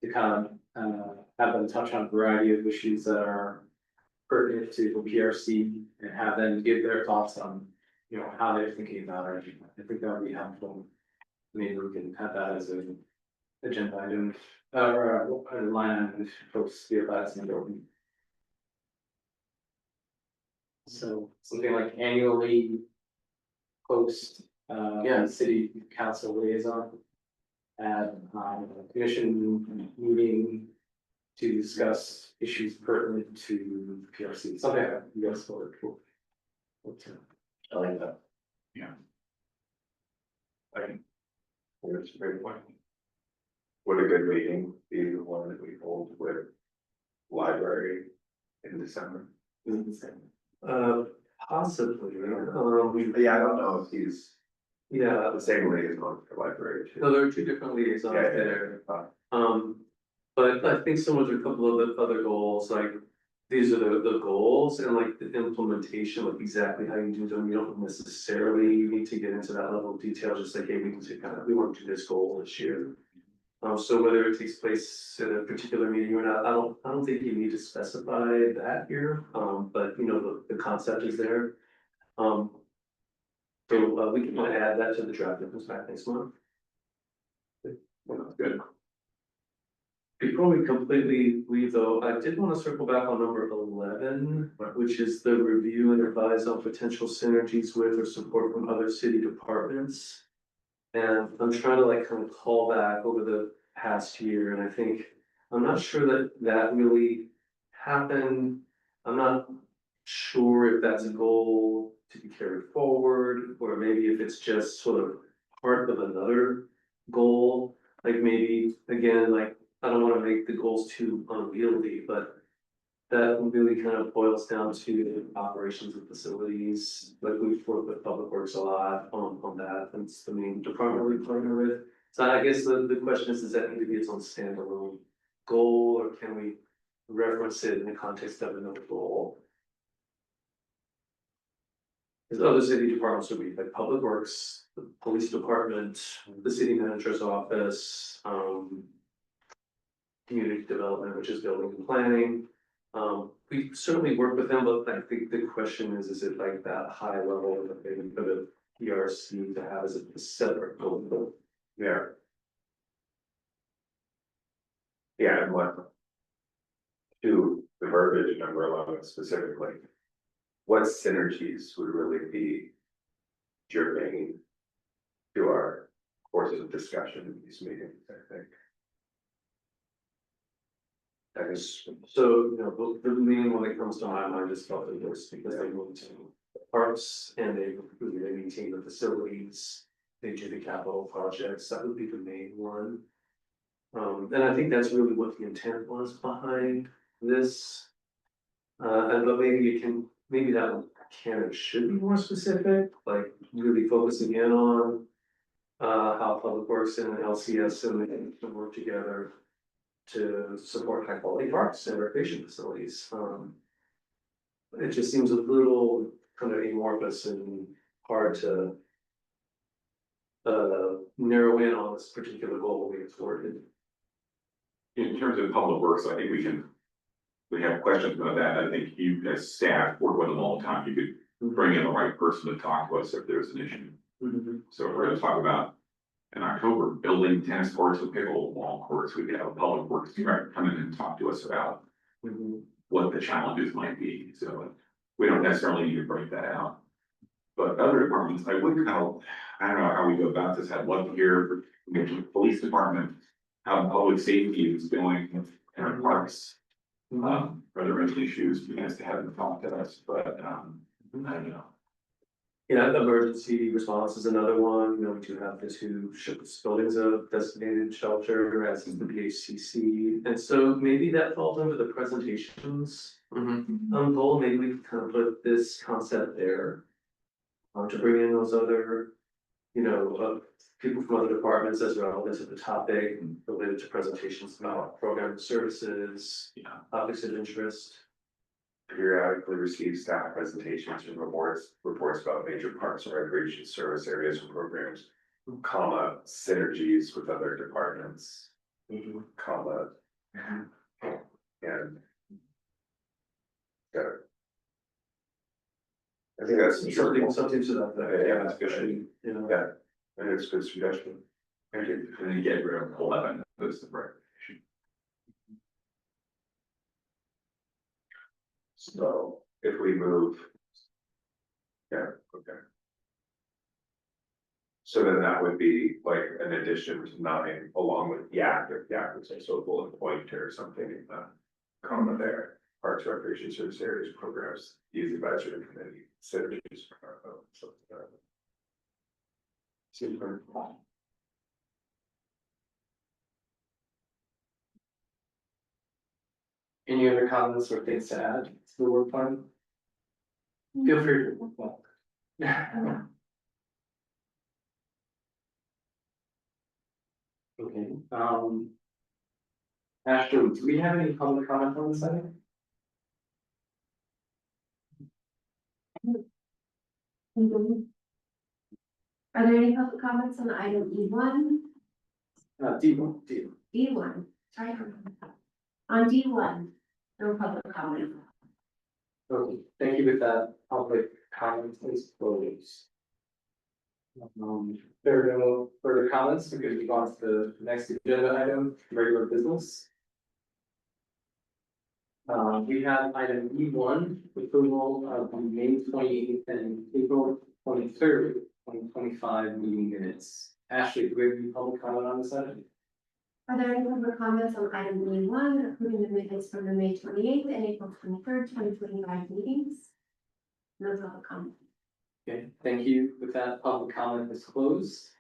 To kind of have them touch on a variety of issues that are pertinent to the PRC and have them give their thoughts on, you know, how they're thinking about it. I think that would be helpful. Maybe we can have that as an agenda item, or a line item if folks feel that's important. So something like annually post, city council liaison. At commission meeting, to discuss issues pertinent to PRC, something like that, you guys will. I like that. I think it's a great point. Would a good meeting be the one that we hold with library in December? Possibly, Yeah, I don't know if he's yeah, the same liaison for library too. no, there are two different liaisons Yeah, yeah, there. yeah. But I think similar to a couple of the other goals, like, these are the goals and like the implementation, like exactly how you do them, you don't necessarily need to get into that level of detail, just like, hey, we can say kind of, we want to do this goal this year. So whether it takes place at a particular meeting or not, I don't think you need to specify that here, but you know, the concept is there. So we can add that to the draft that comes back next month. Good. Before we completely leave though, I did want to circle back on number 11, which is the review and advise on potential synergies with or support from other city departments. And I'm trying to like kind of call back over the past year, and I think, I'm not sure that really happened. I'm not sure if that's a goal to be carried forward, or maybe if it's just sort of part of another goal. Like maybe, again, like, I don't wanna make the goals too unwieldy, but that really kind of boils down to operations and facilities. Like, we've worked with Public Works a lot on that, and it's the main department we partner with. So I guess the question is, does that need to be its own standalone goal, or can we reference it in the context of another goal? Because other city departments would be like Public Works, the police department, the city manager's office, community development, which is building and planning. We certainly work with them, but I think the question is it like that high level that maybe for the PRC to have as a separate goal? Yeah. Yeah, and what? To the verbiage number 11 specifically. What synergies would really be germane to our course of discussion in these meetings, I think. I guess, So, you know, the main one that comes to my mind is Public Works, because they move to parks and they maintain the facilities. They do the capital projects, that would be the main one. And I think that's really what the intent was behind this. And but maybe that one can and should be more specific, like really focusing in on. How Public Works and LCS and they can work together to support high quality parks and recreation facilities. It just seems a little kind of amorphous and hard to. Narrow in on this particular goal we explored. In terms of public works, I think we have questions about that. I think you as staff work with them all the time. You could bring in the right person to talk to us if there's an issue. So if we're gonna talk about in October, building tennis courts and pickleball courts, we could have a public works director come in and talk to us about what the challenges might be. So we don't necessarily need to break that out. But other departments, I would kind of, I don't know how we go about this. I'd love to hear from the police department, how public safety is going in our parks. Are there any issues? We guys haven't talked to us, but I don't know. Yeah, emergency response is another one, you know, we do have the two buildings of designated shelter as is the BHCC. And so maybe that falls under the presentations goal, maybe we can kind of put this concept there. To bring in those other, you know, people from other departments as relevant to the topic related to presentations about program services, topics of interest. periodically receive staff presentations and reports about major parks and recreation service areas and programs, comma, synergies with other departments, comma, and. Yeah. I think that's Something to that effect. Yeah, that's good. You know. Yeah, I think it's a good suggestion. Thank you. And then get rid of 11, that's the right. So if we move. Yeah, okay. So then that would be like an addition to 9 along with Yak, if Yak was also a bullet point or something in the comma there. Parks, Recreation Service Areas Programs, Youth Advisory Committee, synergies. Something like that. Super. Any other comments or things to add to the work plan? Feel free to. Well. Okay, Ashley, do we have any public comment on this item? Mhm. Are there any public comments on item E1? D1. D1, sorry. On D1, no public comment. Okay, thank you with that, public comment is closed. There are no further comments, we can move on to the next agenda item, regular business. We have item E1, approval of the May 28th and April 23rd, 2025 meeting minutes. Ashley, do we have any public comment on this item? Are there any public comments on item E1, approving the minutes from the May 28th and April 23rd, 2025 meetings? No public comment. Okay, thank you. With that, public comment is closed.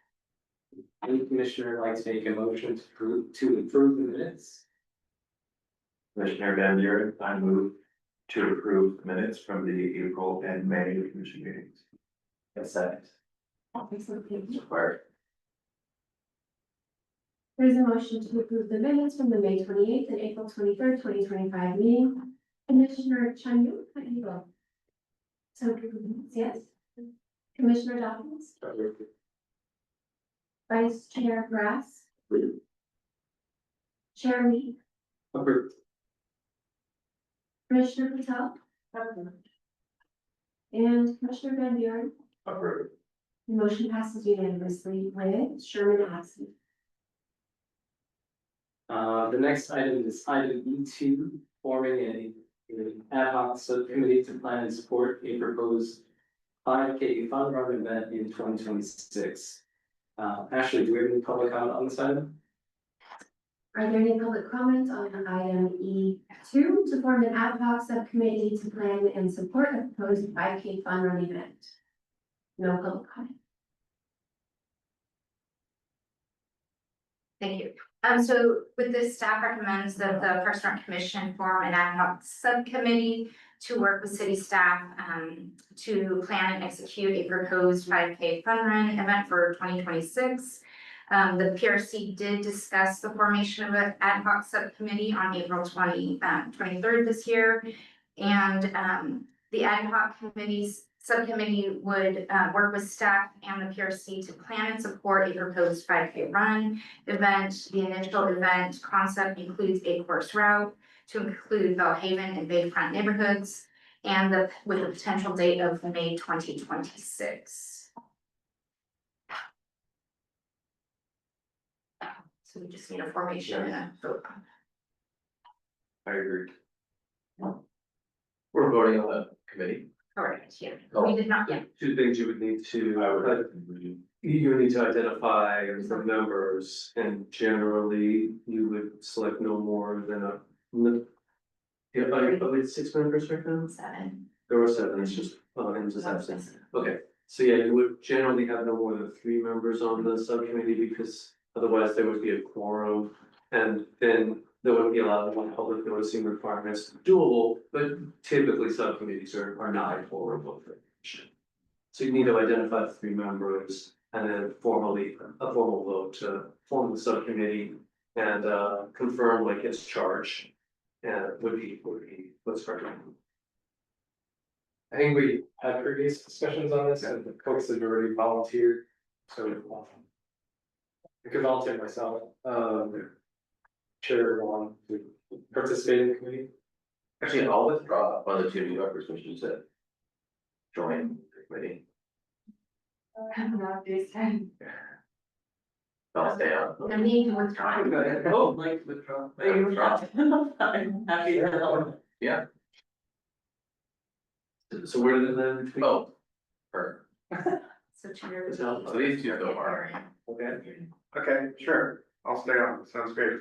Any commissioner would like to make a motion to approve the minutes? Commissioner Van Buren, I move to approve the minutes from the April and May commission meetings. A second. Excellent, thank you. Required. There's a motion to approve the minutes from the May 28th and April 23rd, 2025 meeting. Commissioner Chanyu, how do you vote? So, yes. Commissioner Dawkins, Vice Chair Grass. Chair Lee, Approved. Commissioner Patel. And Commissioner Van Buren. Approved. The motion passes unanimously with Sherman absent. The next item is item E2, forming an ad hoc subcommittee to plan and support a proposed 5K fun run event in 2026. Ashley, do we have any public comment on this item? Are there any public comments on item E2 to form an ad hoc subcommittee to plan and support a proposed 5K fun run event? No public comment. Thank you. So with this, staff recommends that the Parks and Rec Commission form an ad hoc subcommittee to work with city staff to plan and execute a proposed 5K fun run event for 2026. The PRC did discuss the formation of an ad hoc subcommittee on April 23rd this year. And the ad hoc subcommittee would work with staff and the PRC to plan and support a proposed 5K run event. The initial event concept includes a course route to include Bellhaven and Bayfront neighborhoods, and with a potential date of May 2026. So we just need a formation and a vote. I agree. We're voting on the committee. Correct, yeah, Oh. we did not yet. Two things you would need to, I would. you would need to identify the members, and generally you would select no more than yeah, I believe 6 members right now. 7. There were 7, it's just, Hims is absent. Okay, so yeah, you would generally have no more than 3 members on the subcommittee, because otherwise there would be a quorum. And then there wouldn't be a lot of public noticing requirements, doable, but typically subcommittees are not a quorum vote for the commission. So you need to identify 3 members and then a formal vote to form the subcommittee and confirm like its charge. And would be what's recommended. I think we had previous discussions on this and the folks have already volunteered, so. I could volunteer myself, chair one to participate in the committee. Actually, I'll withdraw one of the 2 new members, which is to join the committee. I'll stay on. The meeting was drawn. Oh, Mike withdraw. I'm happy to help. Yeah, So where did it land between? oh, her. So Chair. Patel. So these two so far. Okay. Okay, sure, I'll stay on, sounds great.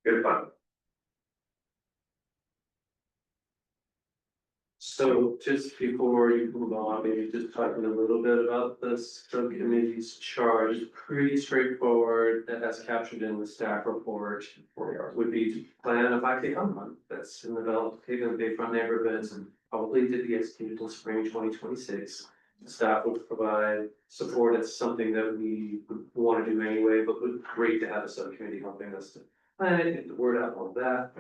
Good fun. So just before you move on, maybe just talking a little bit about this subcommittee's charge, it's pretty straightforward, as captured in the staff report. Would be to plan a 5K fun run that's in the Bayfront neighborhoods and probably to be executed in spring 2026. The staff would provide support. It's something that we would want to do anyway, but would great to have a subcommittee helping us to plan it, get the word out, all of that.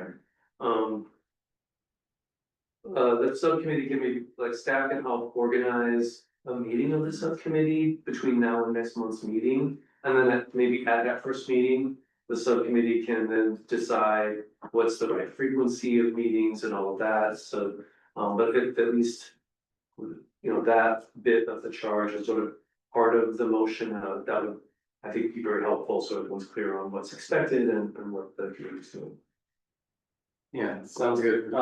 The subcommittee can maybe, like, staff can help organize a meeting of the subcommittee between now and next month's meeting. And then maybe at that first meeting, the subcommittee can then decide what's the right frequency of meetings and all of that, so. But at least, you know, that bit of the charge is sort of part of the motion, that would, I think, be very helpful, so everyone's clear on what's expected and what the committee's doing. Yeah, sounds good.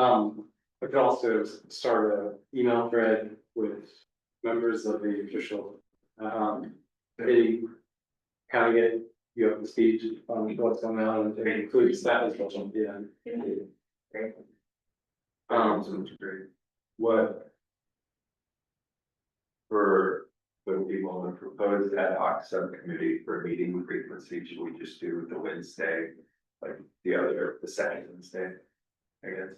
I could also start a email thread with members of the official, committee. Kind of get you up to speed on what's going on and include staff as well, yeah. Great. Sounds great. What? For the people in the proposed ad hoc subcommittee for meeting frequency, should we just do the Wednesday? Like the second Wednesday, I guess.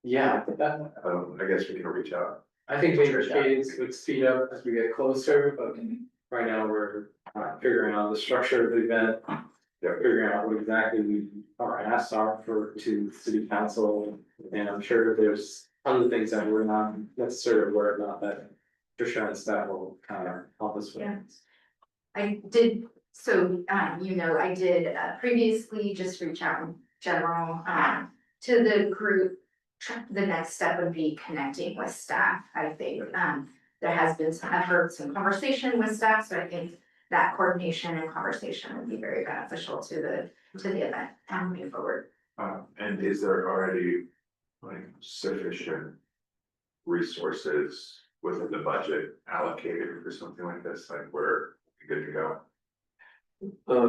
Yeah, I guess we can reach out. I think maybe cadence would speed up as we get closer, but right now we're figuring out the structure of the event. Figuring out what exactly our asks are to city council, and I'm sure there's tons of things that we're not necessarily aware about that Trisha and staff will kind of help us with. Yeah. I did, so, you know, I did previously just reach out in general, to the group. The next step would be connecting with staff, I think, there has been some effort, some conversation with staff, so I think that coordination and conversation would be very beneficial to the event and moving forward. And is there already like sufficient resources within the budget allocated for something like this? Like we're good to go?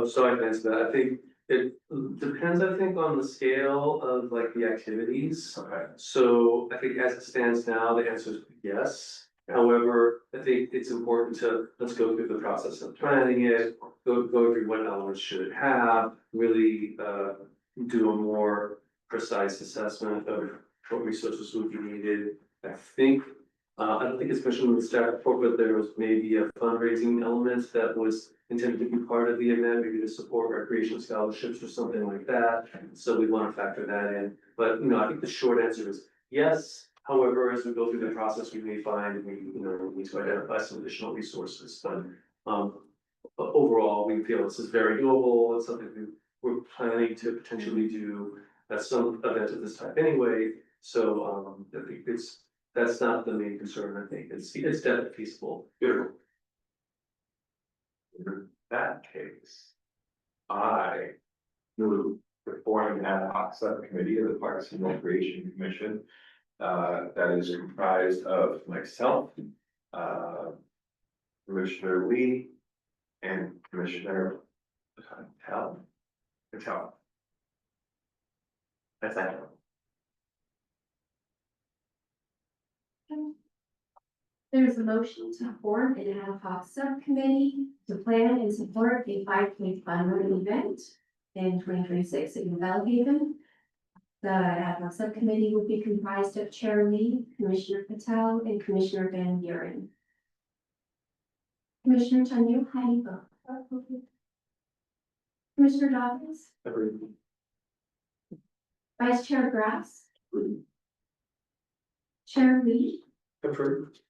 So I can answer that. I think it depends, I think, on the scale of like the activities. Okay. So I think as it stands now, the answer is yes. However, I think it's important to, let's go through the process of planning it, go through what elements should it have, really do a more precise assessment of what resources would be needed. I think, I don't think it's mentioned in the staff report, but there was maybe a fundraising element that was intended to be part of the event, maybe to support recreation scholarships or something like that. So we want to factor that in. But, you know, I think the short answer is yes. However, as we go through the process, we may find we need to identify some additional resources. But overall, we feel this is very doable. It's something we're planning to potentially do at some event of this type anyway. So I think that's not the main concern. I think it's definitely feasible. Beautiful. In that case, I move to form an ad hoc subcommittee of the Parks and Recreation Commission. That is comprised of myself, Commissioner Lee, and Commissioner Patel. That's that. There's a motion to form an ad hoc subcommittee to plan and support a 5K fun run event in 2026 in Bellhaven. The ad hoc subcommittee will be comprised of Chair Lee, Commissioner Patel, and Commissioner Van Buren. Commissioner Tanya, how do you vote? Commissioner Dawkins, Agreed. Vice Chair Grass, Chair Lee, Approved.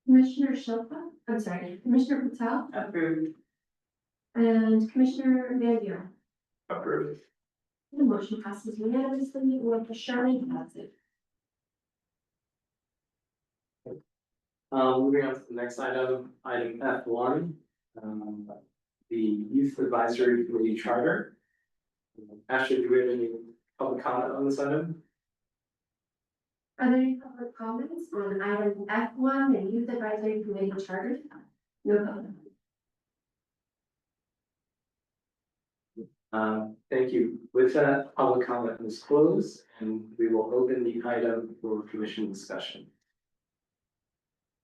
Commissioner Shilpa, I'm sorry, Commissioner Patel, Approved. and Commissioner Van Buren. Approved. The motion passes unanimously with the Shirley passage. Moving on to the next item F1, the Youth Advisory Committee Charter. Ashley, do we have any public comment on this item? Are there any public comments on item F1, the Youth Advisory Committee charter? No comment. Thank you. With that, public comment is closed and we will open the item for commission discussion.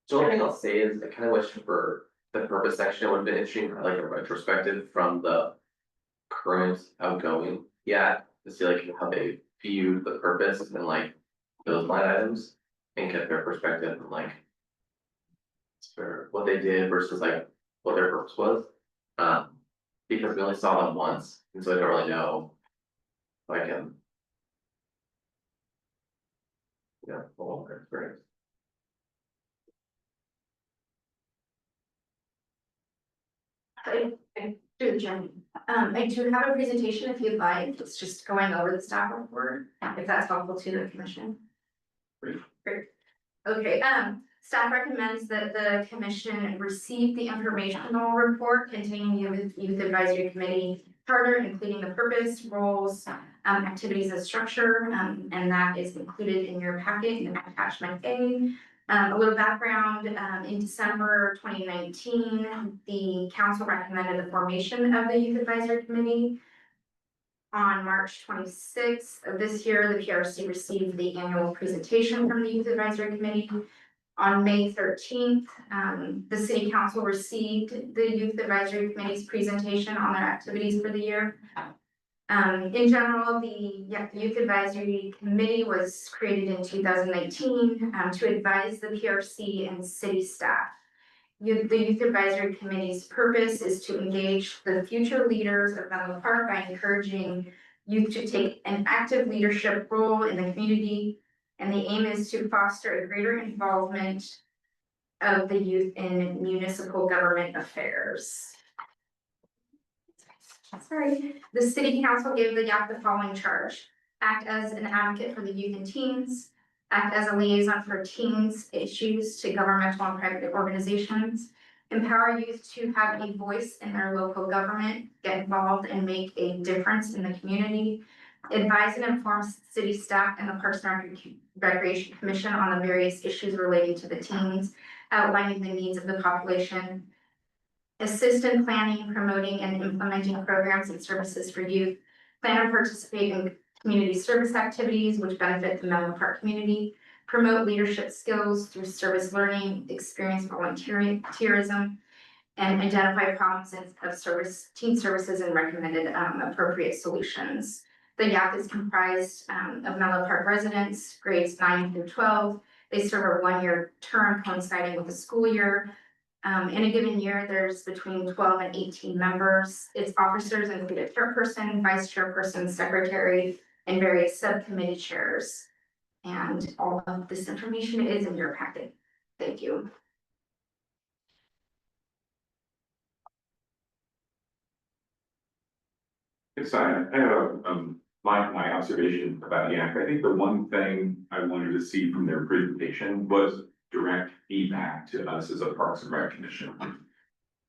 So one thing I'll say is I kind of wish for the purpose section, it would have been interesting, like a retrospective from the current outgoing, yeah, to see like how they view the purpose and like those line items and get their perspective and like for what they did versus like what their purpose was. Because we only saw them once, and so I don't really know if I can. Yeah, full their experience. Through the chair. I do have a presentation if you'd like, it's just going over the staff report, if that's helpful to the commission. Great. Great. Okay, staff recommends that the commission receive the informational report containing youth advisory committee charter, including the purpose, roles, activities and structure, and that is included in your packet in attachment A. A little background, in December 2019, the council recommended the formation of the Youth Advisory Committee. On March 26th of this year, the PRC received the annual presentation from the Youth Advisory Committee. On May 13th, the City Council received the Youth Advisory Committee's presentation on their activities for the year. In general, the Youth Advisory Committee was created in 2019 to advise the PRC and city staff. The Youth Advisory Committee's purpose is to engage the future leaders of Menlo Park by encouraging youth to take an active leadership role in the community. And the aim is to foster a greater involvement of the youth in municipal government affairs. Sorry, the city council gave the YAC the following charge: act as an advocate for the youth and teens, act as a liaison for teens issues to governmental and private organizations, empower youth to have a voice in their local government, get involved and make a difference in the community, advise and inform city staff and the Parks and Recreation Commission on the various issues relating to the teens, outlining the needs of the population, assist in planning, promoting, and implementing programs and services for youth, plan and participate in community service activities which benefit the Menlo Park community, promote leadership skills through service learning, experience volunteerism, and identify problems of teen services and recommended appropriate solutions. The YAC is comprised of Menlo Park residents, grades 9 through 12. They serve a one-year term coinciding with the school year. In a given year, there's between 12 and 18 members. Its officers include a chairperson, vice chairperson, secretary, and various subcommittee chairs. And all of this information is in your packet. Thank you. Yes, I have my observation about YAC. I think the one thing I wanted to see from their presentation was direct feedback to us as a Parks and Rec Commission.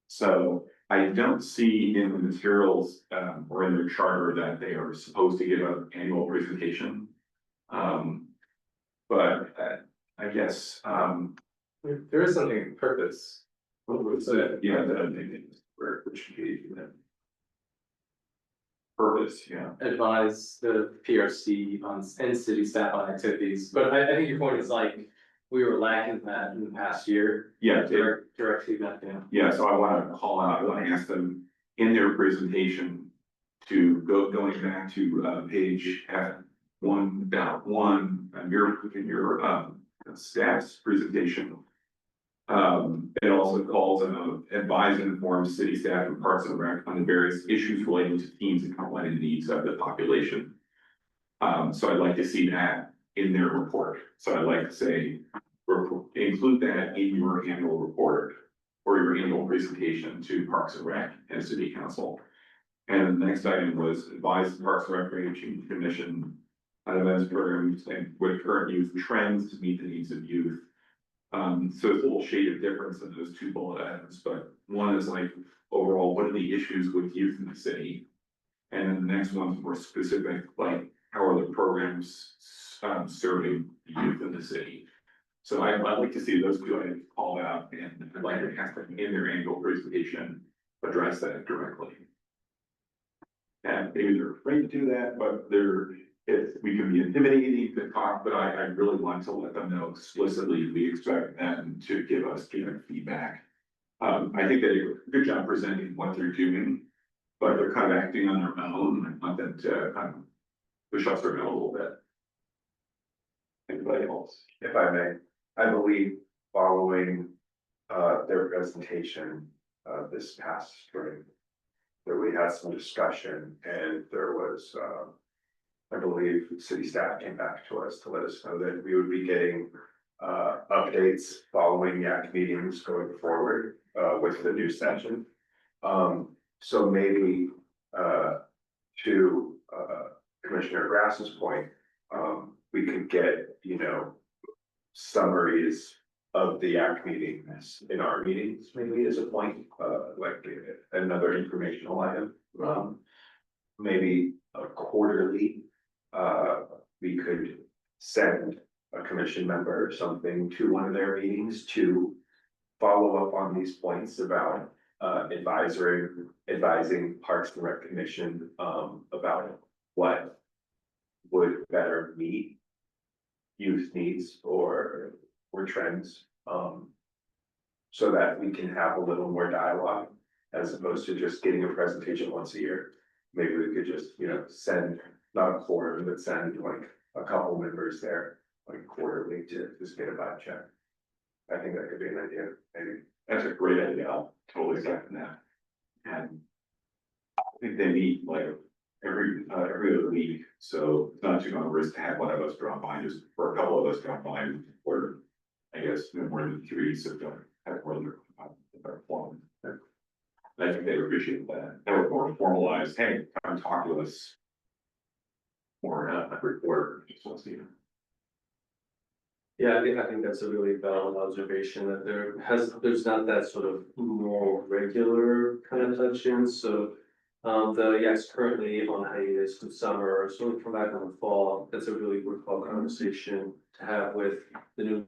So I don't see in the materials or in their charter that they are supposed to give an annual presentation. But I guess There is something purpose. what was that? Yeah, that I think is where which page is that? Purpose, yeah. Advise the PRC on and city staff on activities, but I think your point is like, we were lacking that in the past year. Yeah, Direct feedback, yeah. yeah, so I want to call out, I want to ask them in their presentation to going back to page F1.1, in your staff's presentation. It also calls advise and inform city staff and Parks and Rec on the various issues relating to teens and outlining the needs of the population. So I'd like to see that in their report. So I'd like to say, include that in your annual report or your annual presentation to Parks and Rec and City Council. And the next item was advise the Parks and Recreation Commission on events, programs, and with current youth trends to meet the needs of youth. So it's a little shade of difference in those two bullet items, but one is like overall, what are the issues with youth in the city? And then the next one's more specific, like how are the programs programs serving youth in the city. So I'd like to see those two items called out, and I'd like to have them in their annual presentation, address that directly. And maybe they're afraid to do that, but we can be intimidating to talk, but I really want to let them know explicitly, we expect them to give us feedback. I think they do a good job presenting what they're doing, but they're kind of acting on their own, and I want them to kind of push us around a little bit. Anybody else? If I may, I believe following their presentation this past spring, that we had some discussion, and there was I believe city staff came back to us to let us know that we would be getting updates following YAC meetings going forward with the new session. So maybe to Commissioner Grass's point, we could get, summaries of the YAC meetings in our meetings, maybe as a point, like another informational item. Maybe quarterly, we could send a commission member or something to one of their meetings to follow up on these points about advising Parks and Rec Commission about what would better meet youth needs or trends, so that we can have a little more dialogue as opposed to just getting a presentation once a year. Maybe we could just, send, not a quorum, but send like a couple members there, like quarterly, to just get a vibe check. I think that could be an idea, maybe. That's a great idea, I'll totally second that. And I think they meet like every other week, so it's not too onerous to have one of us drop by, just for a couple of us drop by, or I guess no more than three, so don't have more than one. I think they appreciate that, and more formalized, hey, come talk to us. More every quarter, just want to see. Yeah, I think that's a really valid observation, that there's not that sort of more regular kind of touch-in, so. Yes, currently on hiatus for summer, so we come back in the fall, that's a really worthwhile conversation to have with the new.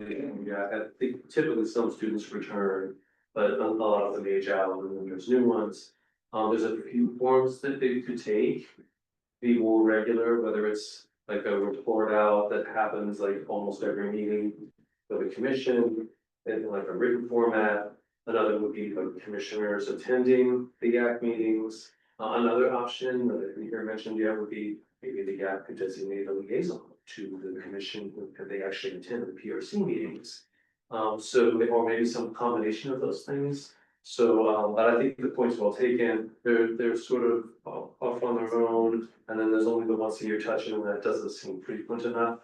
Yeah, I think typically some students return, but a lot of them age out, and then there's new ones. There's a few forms that they could take, be more regular, whether it's like a report out that happens like almost every meeting for the commission, in like a written format. Another would be like commissioners attending the YAC meetings. Another option that you mentioned, would be maybe the YAC could designate a liaison to the commission, if they actually attend the PRC meetings. Or maybe some combination of those things. So, but I think the point's well taken, they're sort of off on their own, and then there's only the once a year touch-in, and that doesn't seem frequent enough.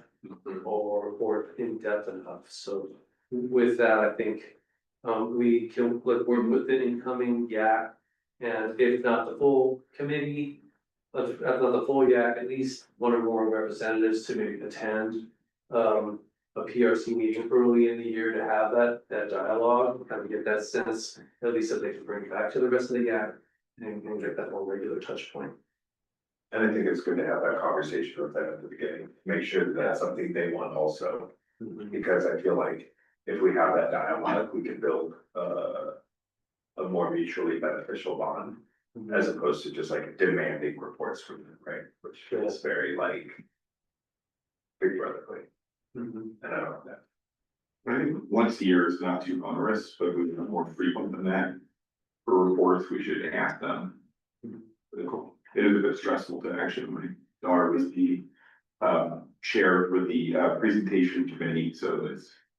Or in-depth enough, so with that, I think we can work with the incoming YAC. And if not the full committee, if not the full YAC, at least one or more representatives to maybe attend a PRC meeting early in the year to have that dialogue, kind of get that sense, at least that they can bring back to the rest of the YAC and get that more regular touch point. And I think it's good to have that conversation with them at the beginning, make sure that that's something they want also. Because I feel like if we have that dialogue, we can build a more mutually beneficial bond, as opposed to just like demanding reports from them, right? Which feels very like big brotherly. And I don't know that. I think once a year is not too onerous, but we are more frequent than that. For reports, we should ask them. It is a bit stressful to actually, my daughter was the chair for the presentation committee, so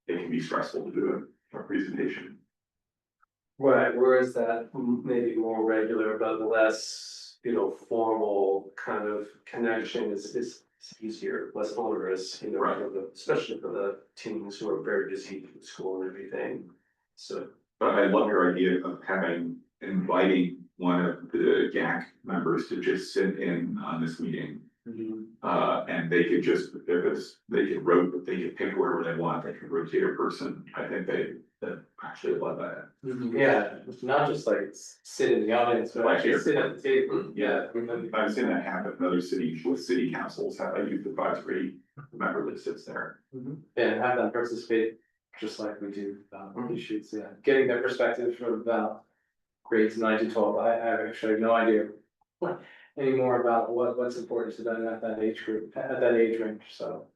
it can be stressful to do a presentation. Right, whereas that maybe more regular, but less, formal kind of connection is easier, less onerous, Right. Especially for the teens who are very busy with school and everything, so. But I love your idea of inviting one of the GAC members to just sit in on this meeting. And they could just, they could pick wherever they want, they could rotate a person, I think that actually love that. Yeah, not just like sit in the audience, but actually sit at the table. Yeah. I've seen that happen in other cities, with city councils, have a youth advisory member that sits there. And have them participate, just like we do, issues, yeah, getting their perspective from grades 9 to 12, I actually have no idea. Anymore about what's important to them at that age group, at that age range, so.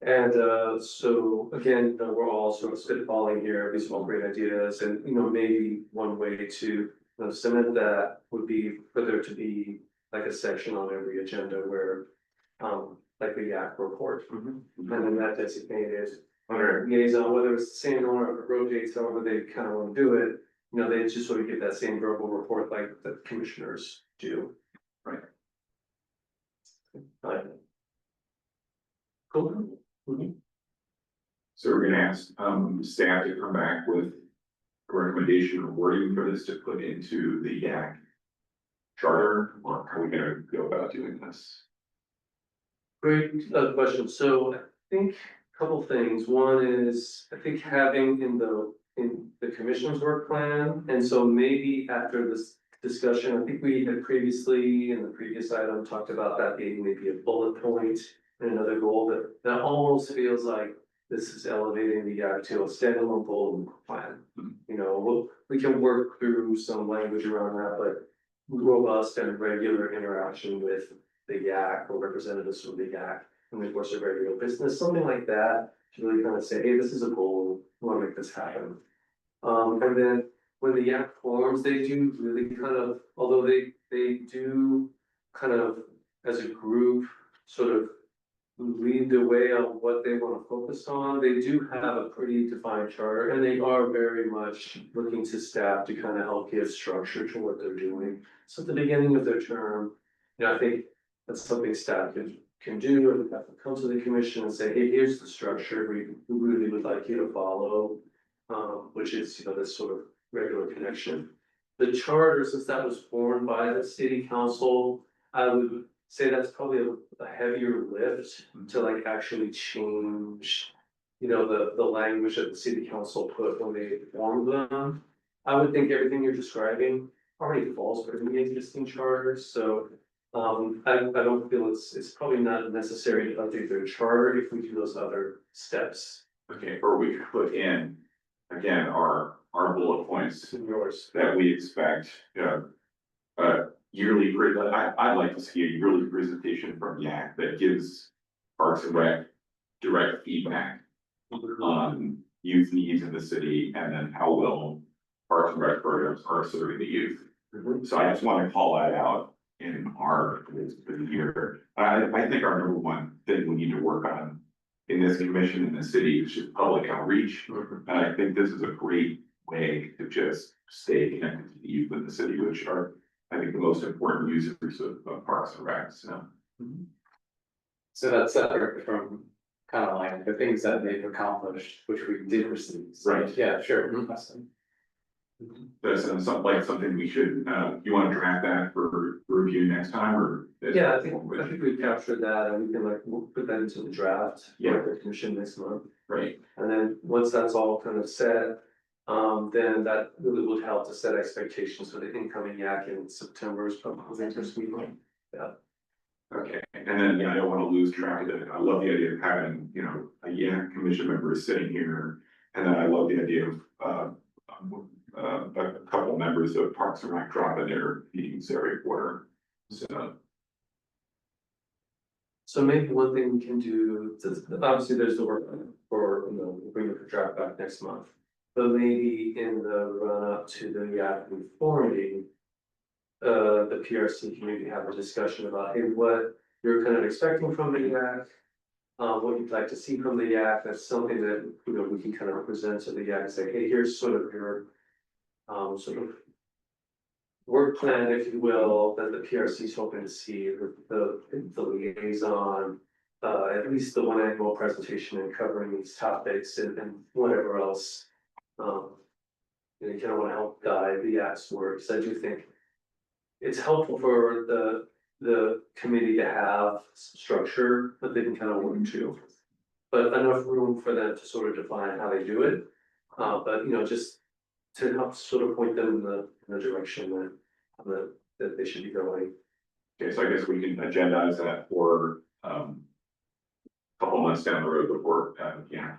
And so again, we're all sort of spitballing here, these are all great ideas, and maybe one way to cement that would be for there to be like a section on every agenda where. Like the YAC report, and then that designated liaison, whether it's the same or if it rotates, however they kind of want to do it. They just sort of give that same verbal report like the commissioners do. Right. Cool. So we're gonna ask, staff to come back with a recommendation or wording for this to put into the YAC charter, or how are we gonna go about doing this? Great question. So I think a couple things. One is, I think having in the commission's work plan, and so maybe after this discussion, I think we had previously in the previous item talked about that being maybe a bullet point and another goal, but that almost feels like this is elevating the YAC to a standalone goal and plan. We can work through some language around that, but robust and regular interaction with the YAC or representatives from the YAC in the course of regular business, something like that, to really kind of say, hey, this is a goal, we want to make this happen. And then when the YAC forms, they do really kind of, although they do kind of as a group sort of lead the way on what they want to focus on. They do have a pretty defined charter, and they are very much looking to staff to kind of help give structure to what they're doing. So at the beginning of their term, I think that's something staff can do, or they have to come to the commission and say, hey, here's the structure we really would like you to follow. Which is, this sort of regular connection. The charter, since that was formed by the city council, I would say that's probably a heavier lift to like actually change. The language that the city council put when they formed them. I would think everything you're describing already falls within the existing charter, so. I don't feel it's probably not necessary to update their charter if we do those other steps. Okay, or we could put in, again, our bullet points Yours. that we expect, yearly, I'd like to see a yearly presentation from YAC that gives Parks and Rec direct feedback on youth needs in the city, and then how well Parks and Rec programs are serving the youth. So I just want to call that out in our, for the year. I think our number one thing we need to work on in this commission in the city is just public outreach. And I think this is a great way to just stay connected to the youth in the city, which are, I think, the most important users of Parks and Rec, so. So that's separate from kind of like the things that they've accomplished, which we did receive. So, Right. Yeah, sure. That's something we should, you want to draft that for review next time, or? Yeah, I think we've captured that, and we can we'll put that into the draft. Yeah. For the commission next month, Right, and then once that's all kind of set. Then that really would help to set expectations for the incoming YAC in September's public interest meeting. okay, and then, I don't want to lose track of it, I love the idea of having, a YAC commission member sitting here. And then I love the idea of, a couple members of Parks and Rec dropping their meetings every quarter, so. So maybe one thing we can do, obviously there's the work for, bring the draft back next month. But maybe in the run up to the YAC reforming. The PRC community have a discussion about, hey, what you're kind of expecting from the YAC. What you'd like to see from the YAC, that's something that, we can kind of present to the YAC and say, hey, here's sort of your. Sort of. Work plan, if you will, that the PRC is hoping to see, the liaison. At least the one annual presentation and covering these topics and whatever else. You kind of want to help guide the YAC's work, because I do think. It's helpful for the the committee to have structure that they can kind of work to. But enough room for them to sort of define how they do it, but just to help sort of point them in the direction that they should be going. Okay, so I guess we can agendize that for, couple months down the road before,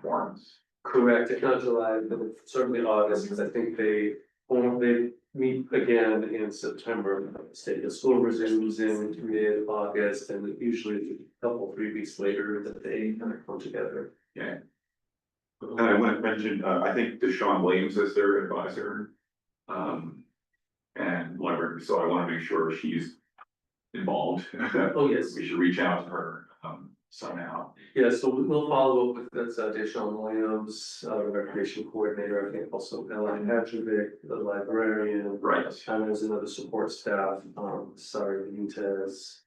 forms. Correct, if not July, but certainly August, because I think they meet again in September. The school resumes in mid-August, and usually a couple, 3 weeks later that they kind of come together. Yeah. And I want to mention, I think Deshaun Williams is their advisor. And library, so I want to make sure she's involved. Oh, yes. We should reach out to her, somehow. Yeah, so we'll follow up with that's Deshaun Williams, the recreation coordinator, I think also Ellen Hadrovic, the librarian. Right. And there's another support staff, Sarah Benitez,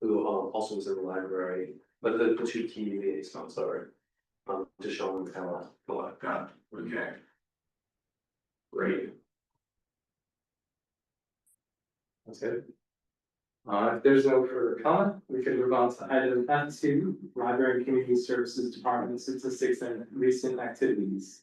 who also was in the library, but the two key liaisons are Deshaun and Ellen. Got it, okay. Great. That's good. If there's no further comment, we can move on to item F2, Library and Community Services Department statistics and recent activities.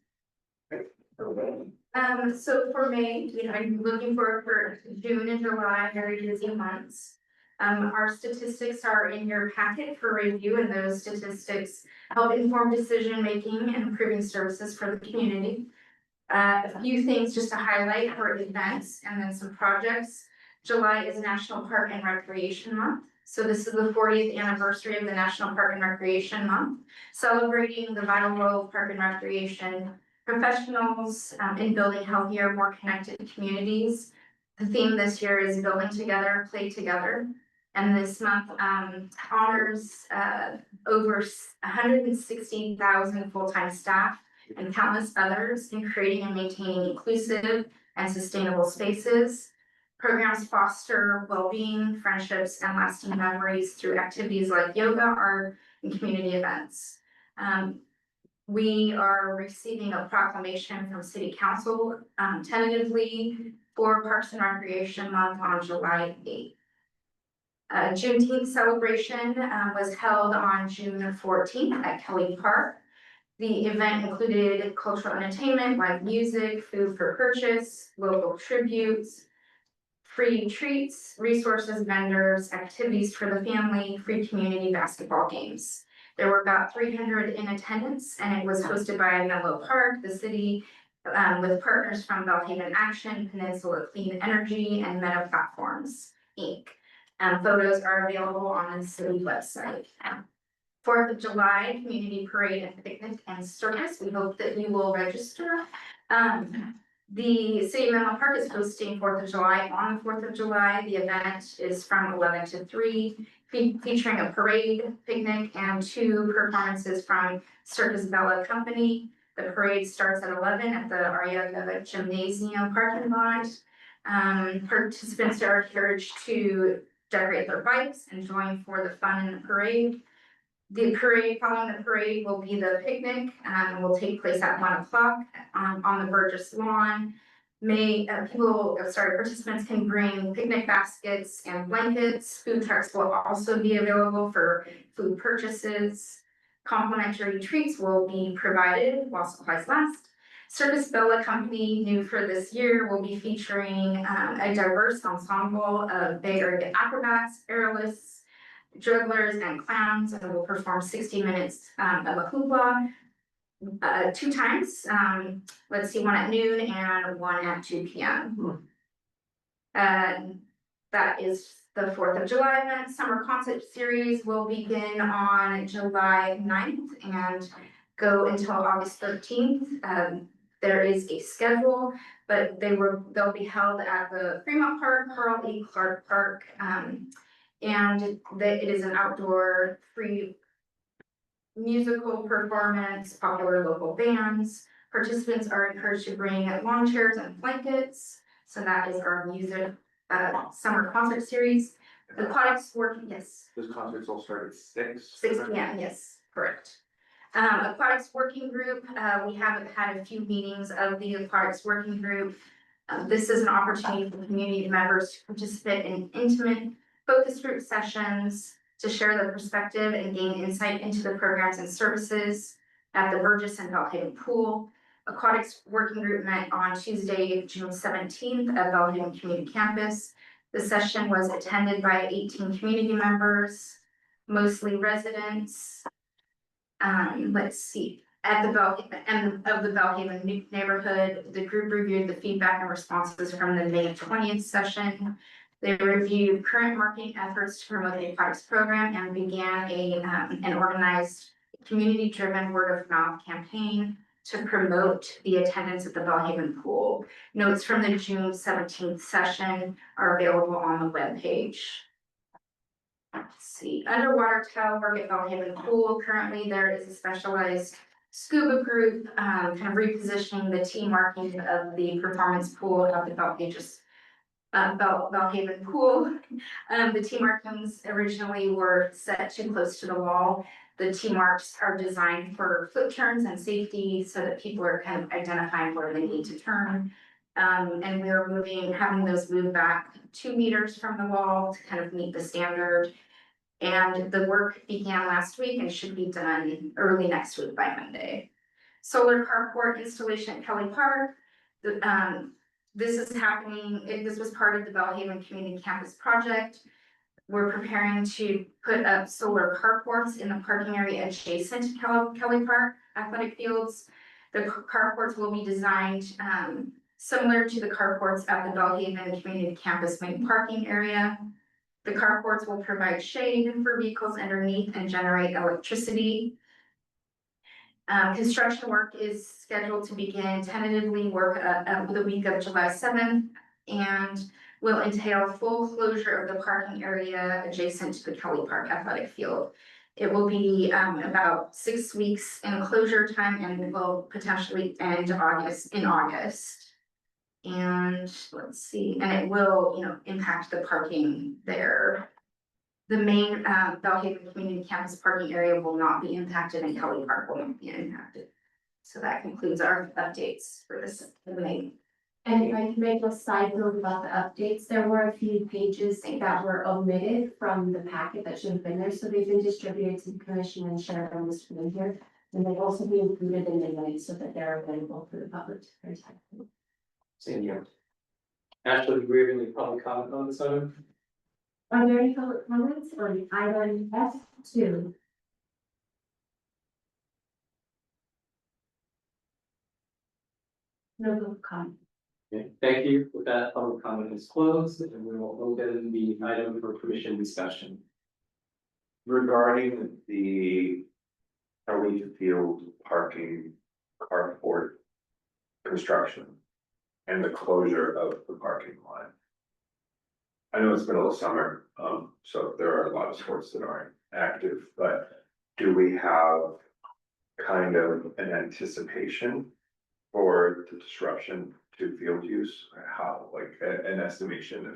So for May, I'm looking forward for June and July, very busy months. Our statistics are in your packet for review, and those statistics help inform decision-making and improving services for the community. A few things just to highlight for events and then some projects. July is National Park and Recreation Month. So this is the 40th anniversary of the National Park and Recreation Month, celebrating the vital role of park and recreation professionals in building healthier, more connected communities. The theme this year is building together, play together. And this month honors over 160,000 full-time staff and countless others in creating and maintaining inclusive and sustainable spaces. Programs foster well-being, friendships, and lasting memories through activities like yoga, art, and community events. We are receiving a proclamation from City Council tentatively for Parks and Recreation Month on July 8th. Juneteenth celebration was held on June 14th at Kelly Park. The event included cultural entertainment like music, food for purchase, local tributes, free treats, resources, vendors, activities for the family, free community basketball games. There were about 300 in attendance, and it was hosted by Menlo Park, the city, with partners from Belhaven Action, Peninsula Clean Energy, and Meta Platforms, Inc. Photos are available on the city website. 4th of July, community parade and picnic and circus. We hope that you will register. The City of Menlo Park is hosting 4th of July on the 4th of July. The event is from 11 to 3, featuring a parade, picnic, and 2 performances from Circus Bella Company. The parade starts at 11 at the Ariaga Gymnasium parking lot. Participants are encouraged to decorate their bikes and join for the fun in the parade. The parade, following the parade, will be the picnic, will take place at 1 o'clock on the Burgess lawn. Participants can bring picnic baskets and blankets. Food trucks will also be available for food purchases. Complimentary treats will be provided while supplies last. Circus Bella Company, new for this year, will be featuring a diverse ensemble of Bay Area acrobats, aerialists, jugglers, and clowns, and will perform 60 minutes of a hoopla 2 times. Let's see, 1 at noon and 1 at 2 p.m. That is the 4th of July event. Summer concert series will begin on July 9th and go until August 13th. There is a schedule, but they'll be held at the Fremont Park, Carl E. Clark Park, and it is an outdoor free musical performance, popular local bands. Participants are encouraged to bring lawn chairs and blankets. So that is our music summer concert series. Aquatics working, yes. Those concerts all start at 6. 6 p.m., yes, correct. Aquatics working group, we have had a few meetings of the aquatics working group. This is an opportunity for community members to participate in intimate focus group sessions to share their perspective and gain insight into the programs and services at the Burgess and Bellhaven Pool. Aquatics Working Group met on Tuesday, June 17th at Bellhaven Community Campus. The session was attended by 18 community members, mostly residents. Let's see, at the Bellhaven neighborhood, the group reviewed the feedback and responses from the May 20th session. They reviewed current marketing efforts to promote the aquatics program and began an organized community-driven word-of-mouth campaign to promote the attendance at the Bellhaven Pool. Notes from the June 17th session are available on the webpage. Let's see, underwater towel work at Bellhaven Pool. Currently, there is a specialized scuba group, kind of repositioning the T marking of the performance pool of the Bellhaven Pool. The T markings originally were set too close to the wall. The T marks are designed for flip turns and safety so that people are kind of identifying where they need to turn. And we are having those move back 2 meters from the wall to kind of meet the standard. And the work began last week and should be done early next week by Monday. Solar carport installation at Kelly Park. This is happening, this was part of the Bellhaven Community Campus project. We're preparing to put up solar carports in the parking area adjacent to Kelly Park athletic fields. The carports will be designed similar to the carports at the Bellhaven Community Campus main parking area. The carports will provide shade for vehicles underneath and generate electricity. Construction work is scheduled to begin tentatively the week of July 7th and will entail full closure of the parking area adjacent to the Kelly Park athletic field. It will be about 6 weeks in closure time and will potentially end in August. And let's see, and it will, impact the parking there. The main Bellhaven Community Campus parking area will not be impacted and Kelly Park will not be impacted. So that concludes our updates for this meeting. And if I can make a side note about the updates, there were a few pages that were omitted from the packet that should have been there, so they've been distributed to the commission and shared on the screen here. And they've also been included in the minutes so that they're available for the public to protect. Same here. Ashley, do we have any public comment on this item? Are there any public comments on item F2? No public comment. Okay, thank you. With that, public comment is closed and we will open the item for commission discussion. Regarding the Kelly Field parking carport construction and the closure of the parking lot. I know it's middle of summer, so there are a lot of sports that aren't active, but do we have kind of an anticipation for the disruption to field use? How, like, an estimation of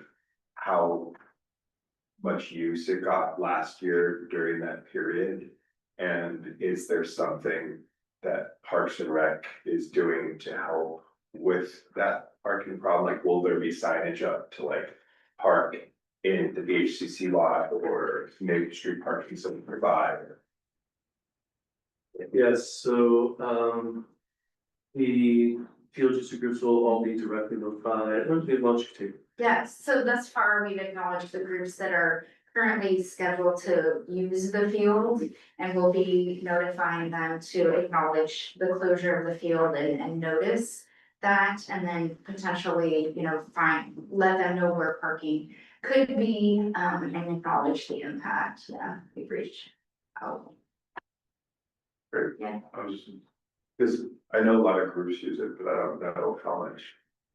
how much use it got last year during that period? And is there something that Parks and Rec is doing to help with that parking problem? Like, will there be signage up to like park in the BHCC lot or maybe street parking something provide? Yes, so, the field user groups will all be directly notified. Why don't you take? Yes, so thus far, we've acknowledged the groups that are currently scheduled to use the field. And we'll be notifying them to acknowledge the closure of the field and notice that. And then potentially, let them know where parking could be, and acknowledge the impact. Yeah, we've reached out. Great. Yeah. Because I know a lot of groups use it, but I don't know how much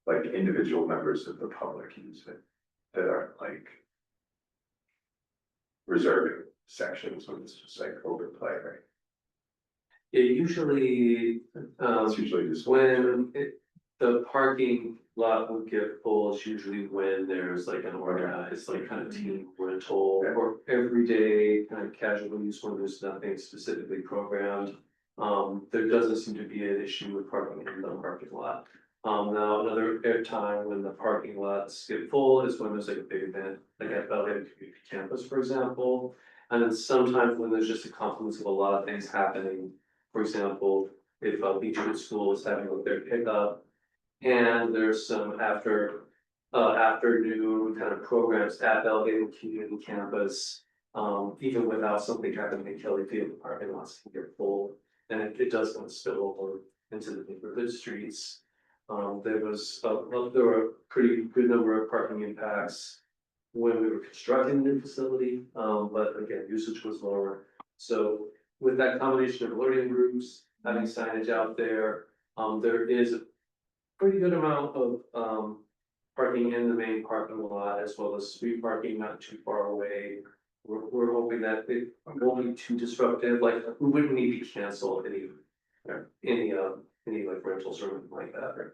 like individual members of the public use it that are like reserving sections when it's just like open play, right? Yeah, usually, It's usually just the parking lot would get full, it's usually when there's like an organized, like kind of team rental or everyday kind of casual use when there's nothing specifically programmed. There doesn't seem to be an issue with parking in the parking lot. Now another airtime when the parking lots get full is when there's like a big event, like at Belgrade Community Campus, for example. And then sometimes when there's just a confluence of a lot of things happening, for example, if Beechwood School is having like their pickup. And there's some afternoon kind of programs at Belgrade Community Campus. Even without something happening at Kelly Field, the parking lots can get full, and it does kind of spill over into the neighborhood streets. There were a pretty good number of parking impacts when we were constructing the new facility, but again, usage was lower. So with that combination of learning groups, having signage out there, there is a pretty good amount of parking in the main parking lot as well as street parking not too far away. We're hoping that it won't be too disruptive, like we wouldn't need to cancel any like rentals or anything like that.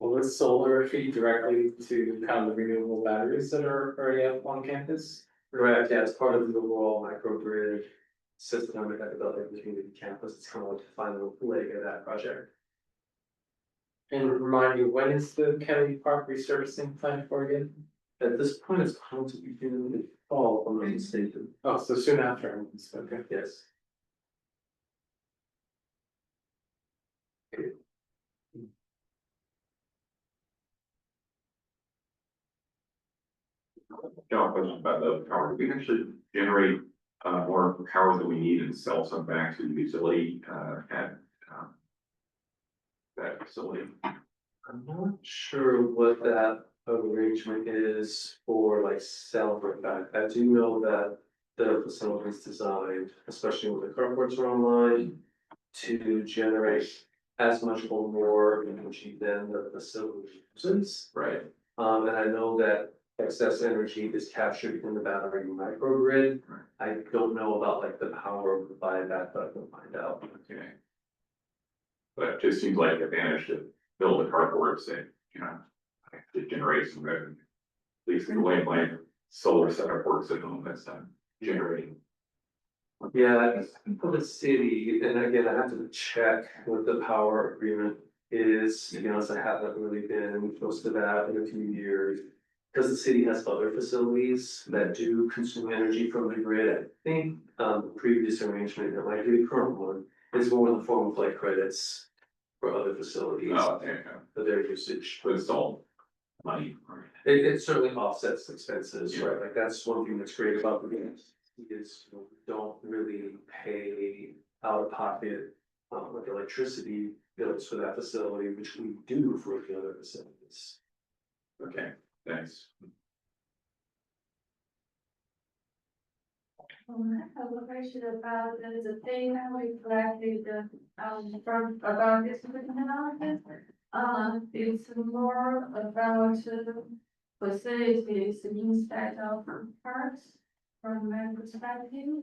Will this solar feed directly to kind of the renewable batteries that are already up on campus? Correct, yeah, it's part of the overall microgrid system at the Belgrade Community Campus. It's kind of like the final leg of that project. And remind you, when is the Kelly Park resurfacing planned for again? At this point, it's going to be in the fall, if I'm not mistaken. Oh, so soon after, okay. Yes. John, question about the power, we can actually generate more power than we need and sell some back to the utility at that facility. I'm not sure what that arrangement is for like sell for back. I do know that the facility is designed, especially when the carports are online, to generate as much or more energy than the facility uses. Right. And I know that excess energy is captured in the battery microgrid. Right. I don't know about like the power of the buyback, but I can find out. Okay. But it just seems like an advantage to build a carport, say, to generate some revenue. At least the way my solar setup works at home, that's generating. Yeah, I think for the city, and again, I have to check what the power agreement is, to be honest, I haven't really been close to that in a few years. Because the city has other facilities that do consume energy from the grid, I think, the previous arrangement, it might be the current one, is more in the form of like credits. For other facilities, Oh, okay, for their usage. but it's all money, right? It certainly offsets expenses, right? Like that's one thing that's great about the grants is we don't really pay out of pocket. Like electricity bills for that facility, which we do for the other facilities. Okay, thanks. I have a question about the data we collected from about this analysis. It's more about facilities instead of parks from my perspective.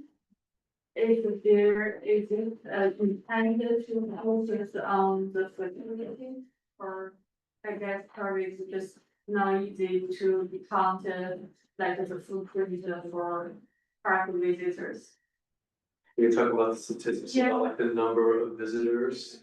If there is intended to focus on the facility, or I guess probably it's just not easy to count like the footprint for park visitors. We can talk about the statistics Yeah. about like the number of visitors.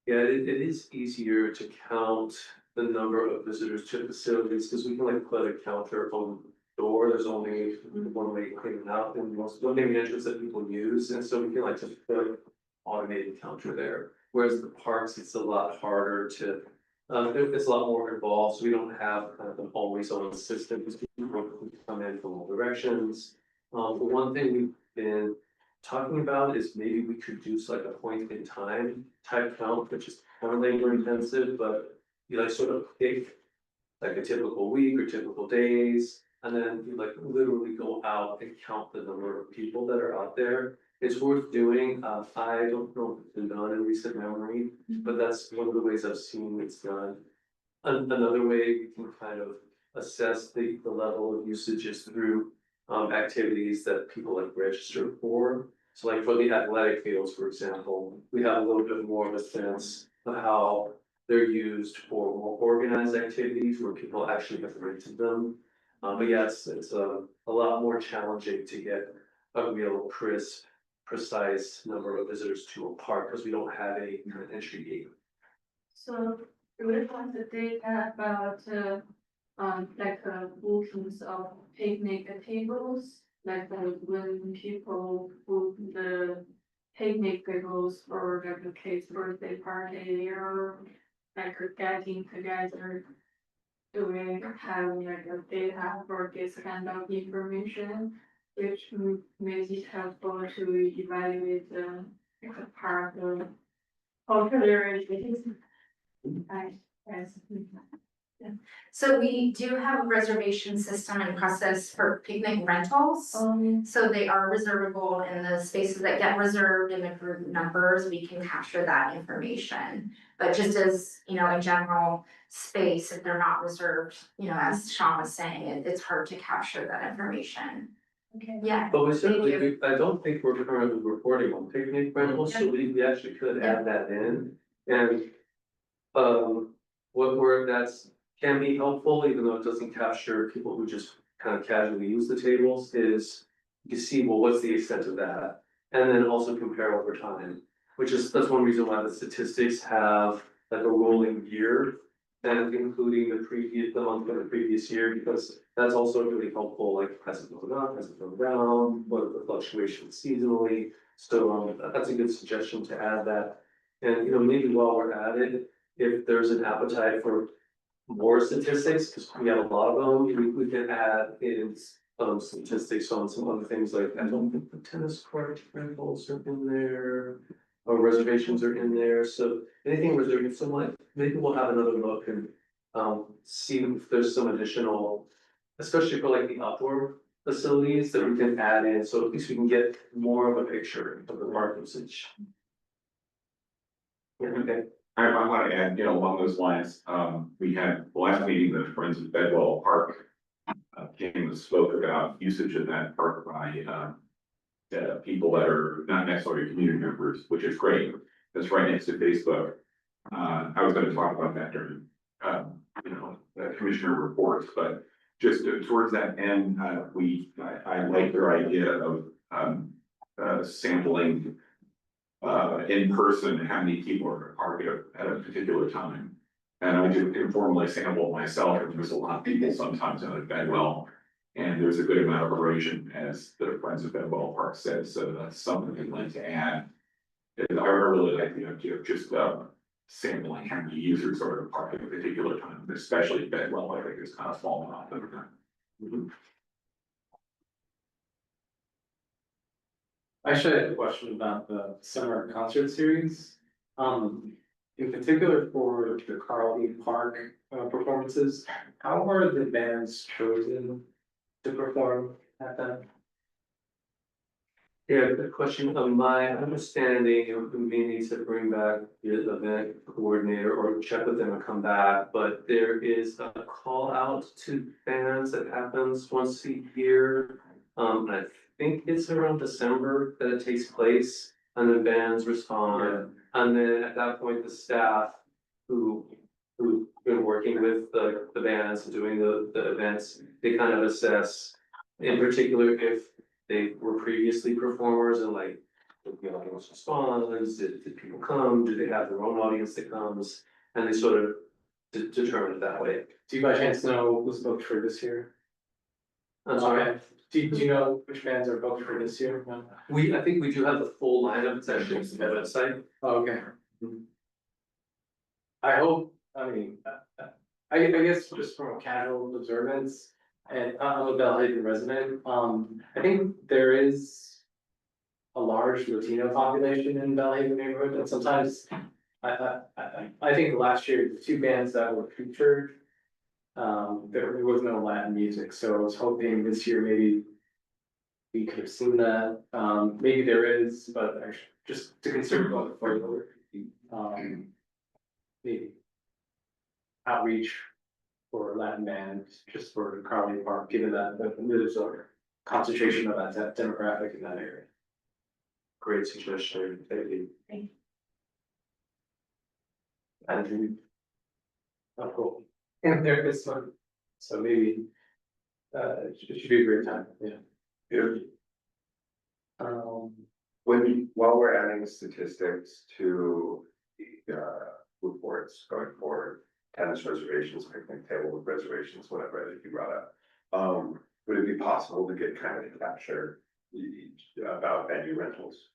Yeah, it is easier to count the number of visitors to facilities, because we can like put a counter on the door, there's only one way to clean it out, and most, one main entrance that people use, and so we can like just put an automated counter there. Whereas the parks, it's a lot harder to, it's a lot more involved, so we don't have kind of an always on system, because people can come in from all directions. The one thing we've been talking about is maybe we could do like a point in time type count, which is kind of labor intensive, but you like sort of pick like a typical week or typical days, and then you like literally go out and count the number of people that are out there. It's worth doing. I don't know if it's been done in recent memory, but that's one of the ways I've seen it's done. Another way we can kind of assess the level of usage is through activities that people like register for. So like for the athletic fields, for example, we have a little bit more of a sense of how they're used for more organized activities where people actually have rented them. But yes, it's a lot more challenging to get a real crisp precise number of visitors to a park, because we don't have a kind of entry gate. So we would want the data about, like, bookings of picnic tables, like, when people book the picnic tables for like a kid's birthday party or like getting together. Do we have like a data for this kind of information, which may be helpful to evaluate the like the park popularity? So we do have a reservation system and process for picnic rentals. So they are reservable in the spaces that get reserved in the group numbers, we can capture that information. But just as, you know, in general space, if they're not reserved, you know, as Sean was saying, it's hard to capture that information. Okay. Yeah. But we Thank certainly, you. I don't think we're currently reporting on picnic rentals, so we actually could add that in. And that's can be helpful, even though it doesn't capture people who just kind of casually use the tables, is you can see, well, what's the extent of that? And then also compare over time, that's one reason why the statistics have like a rolling year. And including the month of the previous year, because that's also really helpful, like has it gone up, has it gone down, what are the fluctuations seasonally? So that's a good suggestion to add that. And you know, maybe while we're at it, if there's an appetite for more statistics, because we have a lot of them, we can add in statistics on some other things, like I don't think the tennis court rentals are in there. Or reservations are in there, so anything reserving, so like, maybe we'll have another look and see if there's some additional, especially for like the outdoor facilities that we can add in, so at least we can get more of a picture of the park usage. Yeah, okay. I want to add, you know, along those lines, we had the last meeting, the Friends of Bedwell Park. Came and spoke about usage of that park by, people that are not necessarily community members, which is great. That's right next to Facebook. I was gonna talk about that during, you know, the commissioner reports, but just towards that end, I like your idea of, sampling in person, how many people are at a particular time. And I just informally sample myself, and there's a lot of people sometimes out at Bedwell. And there's a good amount of erosion, as the Friends of Bedwell Park said, so that's something I'd like to add. And I really like the idea of just sampling how many users are at a park at a particular time, especially Bedwell, I think is kind of falling off over time. I actually had a question about the summer concert series. In particular for the Carl E. Park performances, how are the bands chosen to perform at them? Yeah, good question. My understanding, we may need to bring back the event coordinator or check with them and come back, but there is a call out to fans that happens once a year. I think it's around December that it takes place, and then bands respond. And then at that point, the staff who've been working with the bands and doing the events, they kind of assess, in particular, if they were previously performers and like, did the audience respond, did people come, do they have their own audience that comes? And they sort of determine it that way. Do you by chance know who's booked for this year? I'm sorry, Do you know which bands are booked for this year? No? I think we do have the full lineup, it's actually on the website. Oh, okay. I hope, I mean, I guess just from a casual observance, and I'm a Bellhaven resident, I think there is a large Latino population in Bellhaven neighborhood, and sometimes I think last year, the two bands that were featured, there was no Latin music, so I was hoping this year maybe we could have seen that, maybe there is, but just to consider going further, maybe outreach for Latin bands, just for Carly Park, given that there's a concentration of that demographic in that area. Great suggestion, thank you. Andrew. Oh, cool. And there is one, so maybe, it should be a great time, yeah. Yeah. while we're adding statistics to the reports going forward, tennis reservations, picnic table reservations, whatever that you brought up. Would it be possible to get kind of a capture about venue rentals?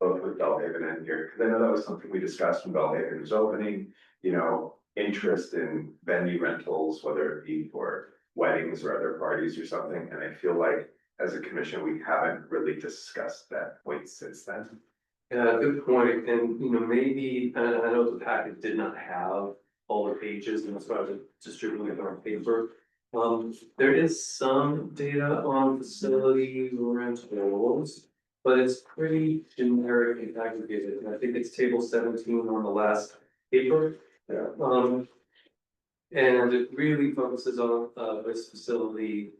Both with Bellhaven and here, because I know that was something we discussed when Bellhaven was opening, you know, interest in venue rentals, whether it be for weddings or other parties or something, and I feel like as a commission, we haven't really discussed that point since then. Yeah, good point, and you know, maybe, and I know the packet did not have all the pages, and that's why I was distributing it on paper. There is some data on facility rentals, but it's pretty generic and aggregated, and I think it's table 17 on the last paper. Yeah. And it really focuses on this facility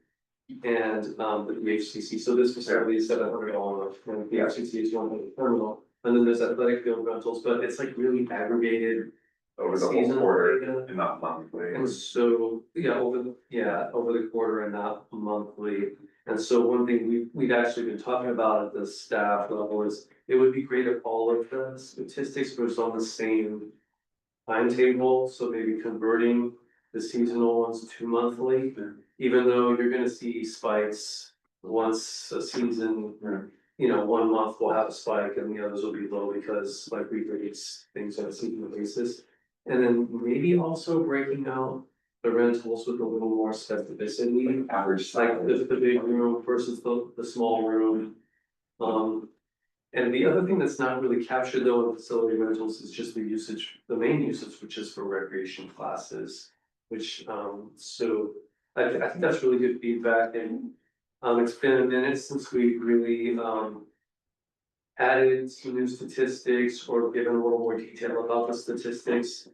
and the VHCC, so this facility is $700, and the VHCC is $100 terminal. And then there's athletic field rentals, but it's like really aggregated. Over the whole seasonal quarter data. and not monthly. And so, over the quarter and not monthly. And so one thing we've actually been talking about at the staff level is, it would be great if all of the statistics was on the same timetable, so maybe converting the seasonal ones to monthly. Even though you're gonna see spikes once a season, you know, 1 month will have a spike and the others will be low because like we release things on a seasonal basis. And then maybe also breaking out the rentals with a little more specificity, Average like size. the big room versus the small room. And the other thing that's not really captured though in facility rentals is just the usage, the main usage, which is for recreation classes. Which, so I think that's really good feedback, and it's been a minute since we really added some new statistics or given a little more detail about the statistics.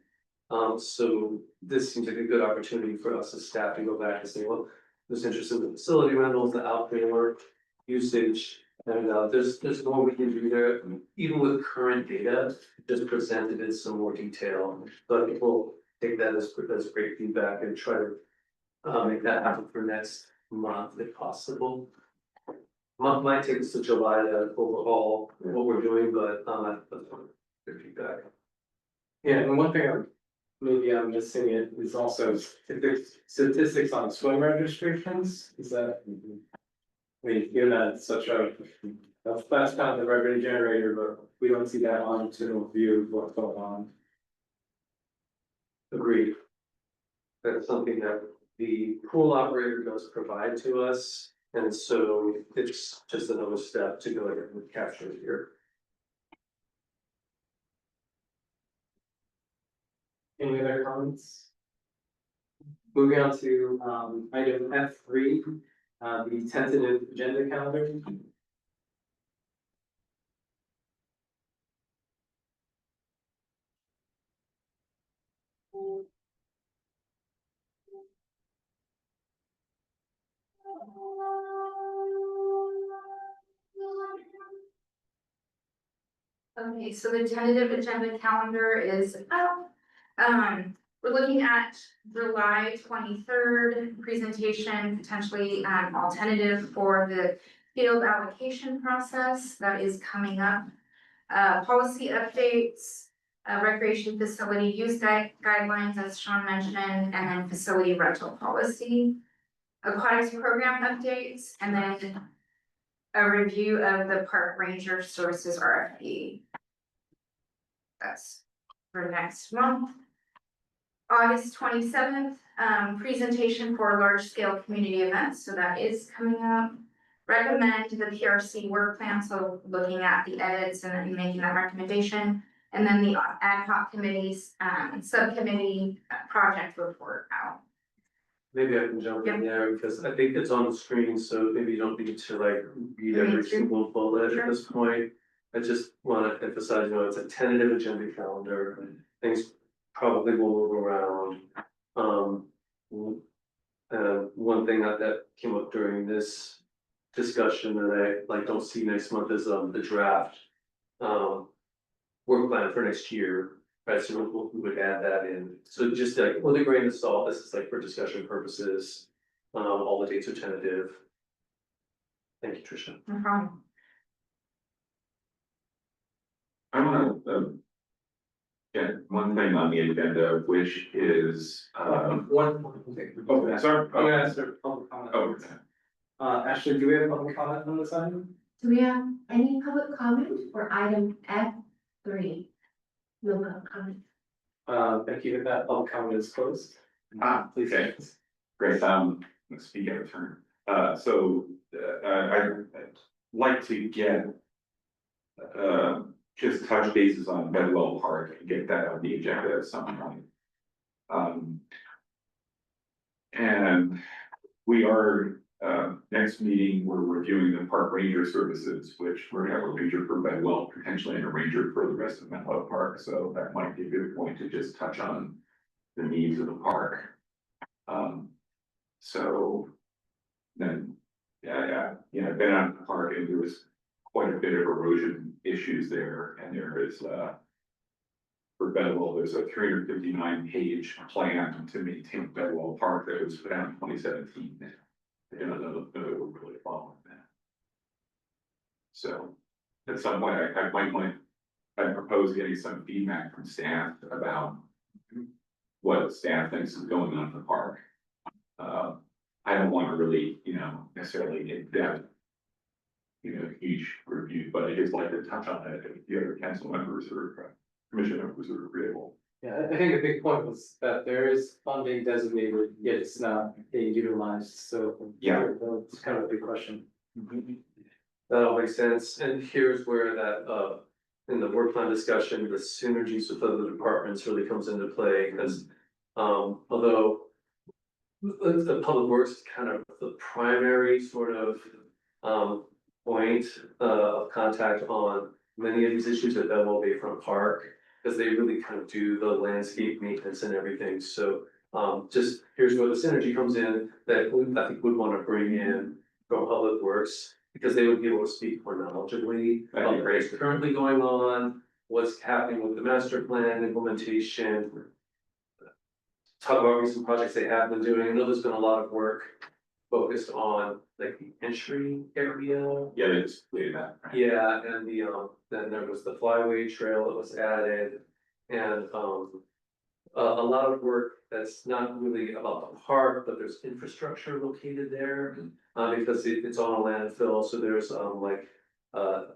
So this seems like a good opportunity for us as staff to go back and say, well, there's interest in the facility rentals, the outdoor usage. And there's more we can do there, even with current data, just presented in some more detail. But I think we'll take that as great feedback and try to make that happen for next month if possible. Month might take us to July to overhaul what we're doing, but that's good feedback. Yeah, and one thing maybe I'm missing it is also statistics on swim registrations, is that? I mean, given that it's such a, that's kind of the revenue generator, but we don't see that on to view of what's going on. Agreed. That's something that the pool operator does provide to us, and so it's just another step to go ahead and capture it here. Any other comments? Moving on to item F3, the tentative agenda calendar. Okay, so the tentative agenda calendar is up. We're looking at July 23rd presentation, potentially alternative for the field allocation process that is coming up. Policy updates, recreation facility use guidelines, as Sean mentioned, and then facility rental policy. Aquatics program updates, and then a review of the park ranger services RFP. That's for next month. August 27th, presentation for large scale community events, so that is coming up. Recommend the PRC work plan, so looking at the edits and then making that recommendation. And then the ad hoc committees, subcommittee project report out. Maybe I can jump in there because I think it's on the screen, so maybe you don't need to like read every single bullet at this point. I just want to emphasize, you know, it's a tentative agenda calendar, and things probably will move around. One thing that came up during this discussion that I like don't see next month is the draft work plan for next year. Right, so we would add that in. So just like with a grain of salt, this is like for discussion purposes. All the dates are tentative. Thank you, Tricia. No problem. I want to, get one thing on the agenda, which is, One thing. oh, sorry. I'm gonna ask for public comment. Oh, Ashley, do we have public comment on this item? Do we have any public comment for item F3? No public comment. Thank you, that public comment is closed. Please. okay. Great, let's speak out of turn. I'd like to get just touch bases on Bedwell Park and get that on the agenda at some point. And we are, next meeting, we're reviewing the park ranger services, which we're gonna have a ranger for Bedwell, potentially, and a ranger for the rest of Menlo Park, so that might be a good point to just touch on the needs of the park. So then, I've been out in the park and there was quite a bit of erosion issues there, and there is, for Bedwell, there's a 359-page plan to maintain Bedwell Park that was put out in 2017. And I don't know if we're really following that. So, at some point, I propose getting some feedback from staff about what staff thinks is going on in the park. I don't want to really, necessarily get depth, huge review, but I just like to touch on it if the other council members or commission members are agreeable. Yeah, I think the big point was that there is funding designated, yet it's not being utilized, so. Yeah. It's kind of a big question. That all makes sense, and here's where that, in the work plan discussion, the synergies with other departments really comes into play, because, although the public works is kind of the primary sort of, point, of contact on many of these issues at Bedwell Bayfront Park, because they really kind of do the landscape maintenance and everything, so, just here's where the synergy comes in, that I think would want to bring in from Public Works, because they would be able to speak more knowledgeably about what's currently going on, what's happening with the master plan implementation. Talk about recent projects they have been doing. I know there's been a lot of work focused on like the entry area. Yeah, they just completed that. Right? Yeah, and then there was the flyway trail that was added, and a lot of work that's not really about the park, but there's infrastructure located there. Because it's on a landfill, so there's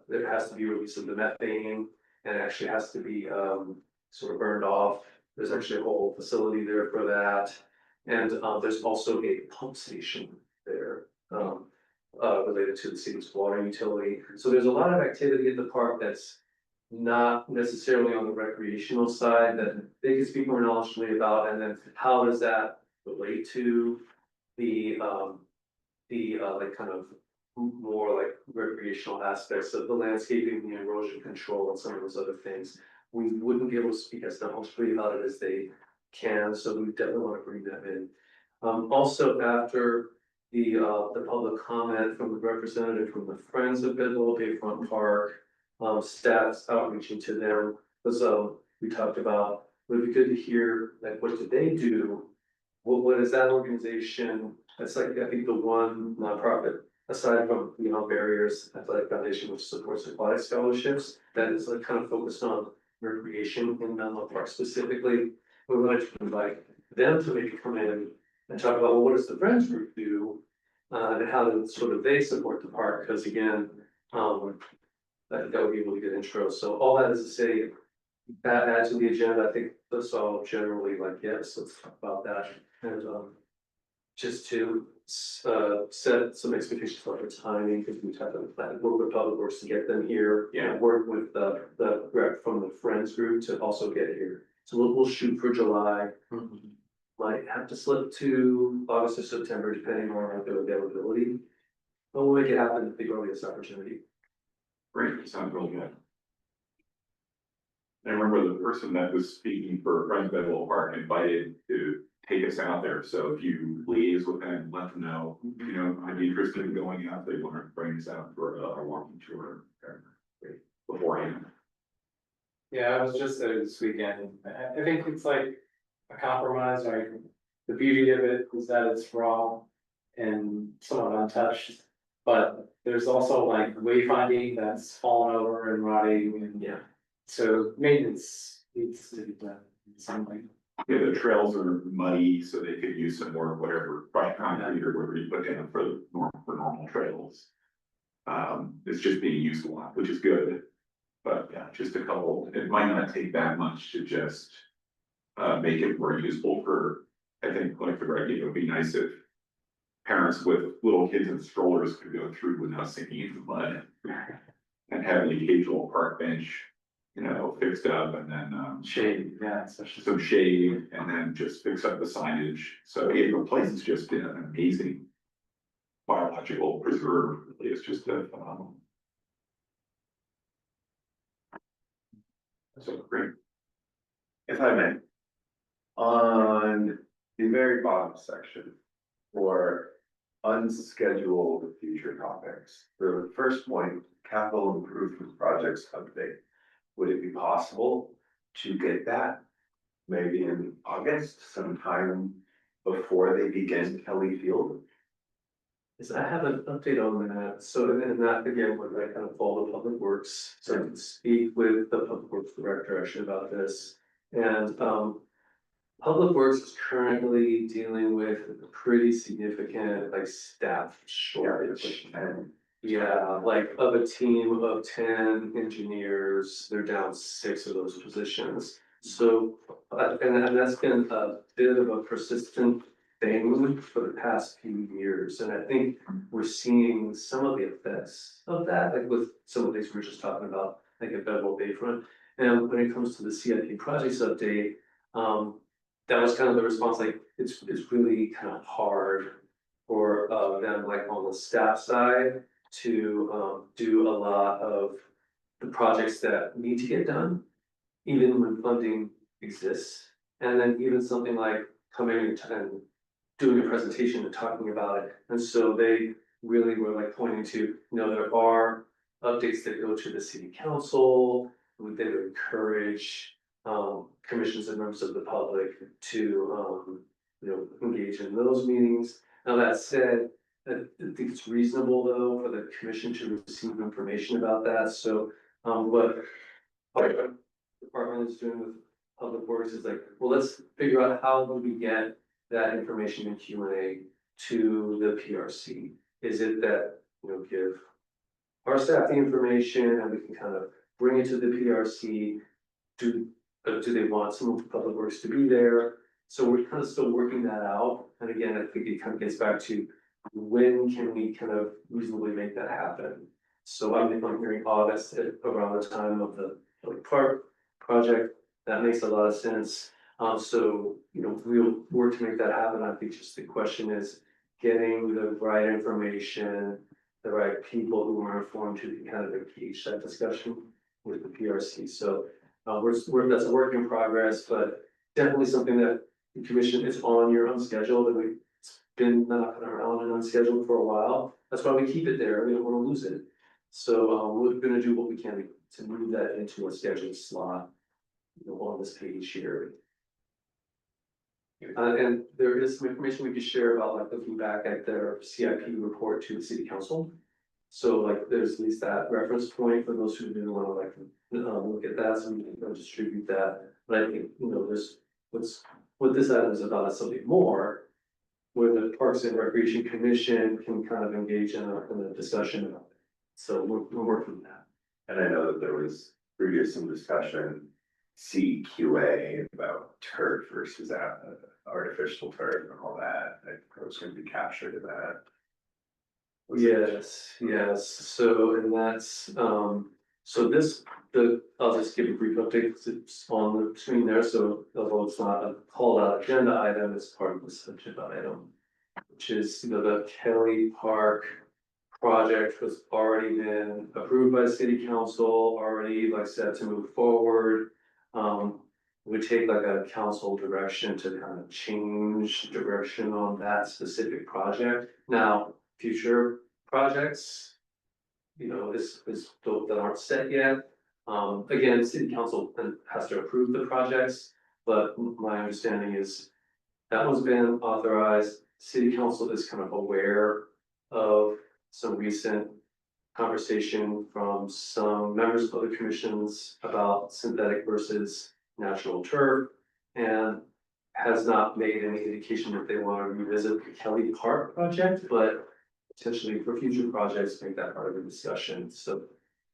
there has to be release of the methane, and it actually has to be sort of burned off. There's actually a whole facility there for that, and there's also a pump station there. Related to the city's water utility, so there's a lot of activity at the park that's not necessarily on the recreational side that they can speak more knowledgeably about, and then how does that relate to the like kind of more like recreational aspects of the landscaping, the erosion control, and some of those other things. We wouldn't be able to speak as knowledgeably about it as they can, so we definitely want to bring them in. Also, after the public comment from the representative from the Friends of Bedwell Bayfront Park, staff's outreaching to them, because we talked about, it would be good to hear, like, what do they do? What is that organization? That's like, I think the one nonprofit, aside from Beyond Barriers Athletic Foundation, which supports aquatic scholarships, that is like kind of focused on recreation in Menlo Park specifically. We wanted to invite them to maybe come in and talk about, well, what does the Friends group do? And how do sort of they support the park? Because again, I think that would be a really good intro. So all that is to say, that adds to the agenda. I think that's all generally like, yes, let's talk about that. And just to set some expectations for the timing, because we talked about that, work with Public Works to get them here. Yeah. Work with the rep from the Friends group to also get here. So we'll shoot for July. Might have to slip to August or September, depending on their availability. But we'll make it happen at the earliest opportunity. Great, sounds real good. I remember the person that was speaking for Friends of Bedwell Park invited to take us out there, so if you liaise with them, let them know, I'd be interested in going out, they want to bring us out for a walking tour beforehand. Yeah, I was just there this weekend. I think it's like a compromise, right? The beauty of it is that it's raw and somewhat untouched. But there's also like wayfinding that's fallen over and rotting, and Yeah. So maintenance needs to be done in some way. Yeah, the trails are muddy, so they could use some more whatever, crushed concrete or whatever you put down for normal trails. It's just being used a lot, which is good. But yeah, just a couple, it might not take that much to just make it more useful for, I think, like the right, it would be nice if parents with little kids in strollers could go through without sinking into the mud. And have an occasional park bench, you know, fixed up and then, Shade, yeah, especially. some shade and then just fix up the signage. So yeah, the place is just an amazing biological preserve. Really, it's just a phenomenal. So great. If I may. On the very bottom section. For unscheduled future topics, the first point, capital improvement projects update. Would it be possible to get that? Maybe in August, sometime before they begin Kelly Field? Is I have an update on that, so and that again, would I kind of follow Public Works, so I can speak with the Public Works Director actually about this. And Public Works is currently dealing with a pretty significant like staff shortage. And Yeah, like of a team of 10 engineers, they're down 6 of those positions. So, and that's been a bit of a persistent thing for the past few years. And I think we're seeing some of the effects of that, like with some of the things we were just talking about, like at Federal Bayfront. And when it comes to the CIP projects update, that was kind of the response, like, it's really kind of hard for them, like on the staff side, to do a lot of the projects that need to get done, even when funding exists. And then even something like coming and doing a presentation and talking about it. And so they really were like pointing to, you know, there are updates that go to the city council. They would encourage commissions and members of the public to you know, engage in those meetings. Now, that said, I think it's reasonable though for the commission to receive information about that. So what our department is doing with Public Works is like, well, let's figure out how do we get that information in Q&A to the PRC. Is it that, you know, give our staff the information and we can kind of bring it to the PRC? Do they want some of Public Works to be there? So we're kind of still working that out. And again, I think it kind of gets back to when can we kind of reasonably make that happen? So I'm hearing August around the time of the park project. That makes a lot of sense. So, you know, we'll work to make that happen. I think just the question is getting the right information, the right people who are informed to kind of engage that discussion with the PRC. So that's a work in progress, but definitely something that the commission is on your unscheduled, and we've been knocking around and unscheduled for a while. That's why we keep it there. We don't want to lose it. So we're gonna do what we can to move that into a scheduled slot, you know, on this page here. And there is some information we could share about like looking back at their CIP report to the city council. So like there's at least that reference point for those who didn't want to like look at that, so we can distribute that. But I think, you know, there's what this item is about is something more, where the Parks and Recreation Commission can kind of engage in a discussion about it. So we're working on that. And I know that there was previous some discussion, CQA about turf versus artificial turf and all that. I think it was gonna be captured in that. Yes, so and that's, so I'll just give a brief update because it's on the screen there, so although it's not a called out agenda item, it's part of this agenda item. Which is, you know, the Kelly Park project has already been approved by city council, already like set to move forward. We take like a council direction to kind of change direction on that specific project. Now, future projects, you know, is that aren't set yet. Again, city council has to approve the projects, but my understanding is that one's been authorized. City council is kind of aware of some recent conversation from some members of other commissions about synthetic versus natural turf. And has not made any indication that they want to revisit the Kelly Park project, but potentially for future projects, make that part of the discussion. So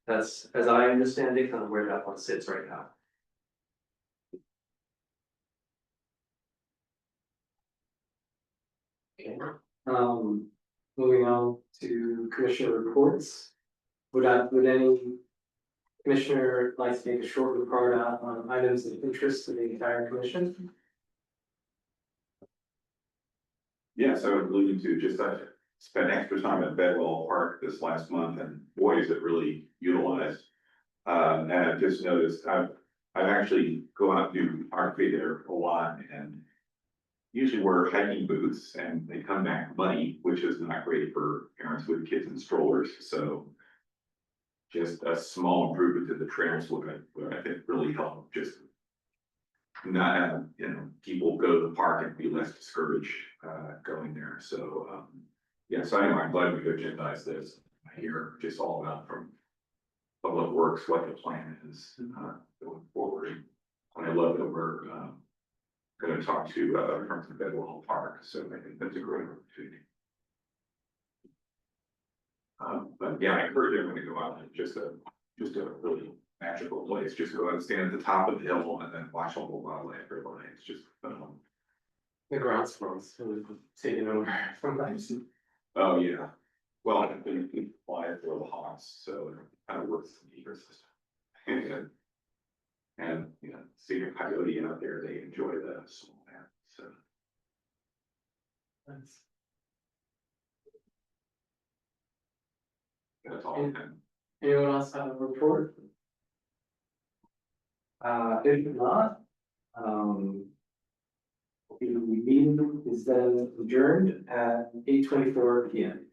that's, as I understand it, kind of where that one sits right now. Okay, moving on to commissioner reports. Would any commissioner like to make a short report on items of interest to the entire commission? Yes, I was alluding to just I spent extra time at Bedwell Park this last month and boy, is it really utilized. And I've just noticed, I've actually go out and do photography there a lot and usually wear hiking boots and they come back muddy, which is not great for parents with kids in strollers, so just a small improvement to the trails would I think really help, just not have, you know, people go to the park and be less discouraged, going there, so, yeah, so anyway, I'm glad we agendized this. I hear just all about from Public Works, what the plan is, going forward. And I love that we're, gonna talk to, from Bedwell Park, so I think that's a great opportunity. But yeah, I encourage everyone to go out and just a really magical place, just go out and stand at the top of the hill and then watch all the wildlife everybody, it's just phenomenal. The ground squirrels taking over sometimes. Oh, yeah, well, I've been fly for the hawks, so it kind of works in the ecosystem. And, you know, seeing a coyote out there, they enjoy the small man, so. That's all. And- Anyone else have a report? If not, the meeting is then adjourned at 8:24 p.m.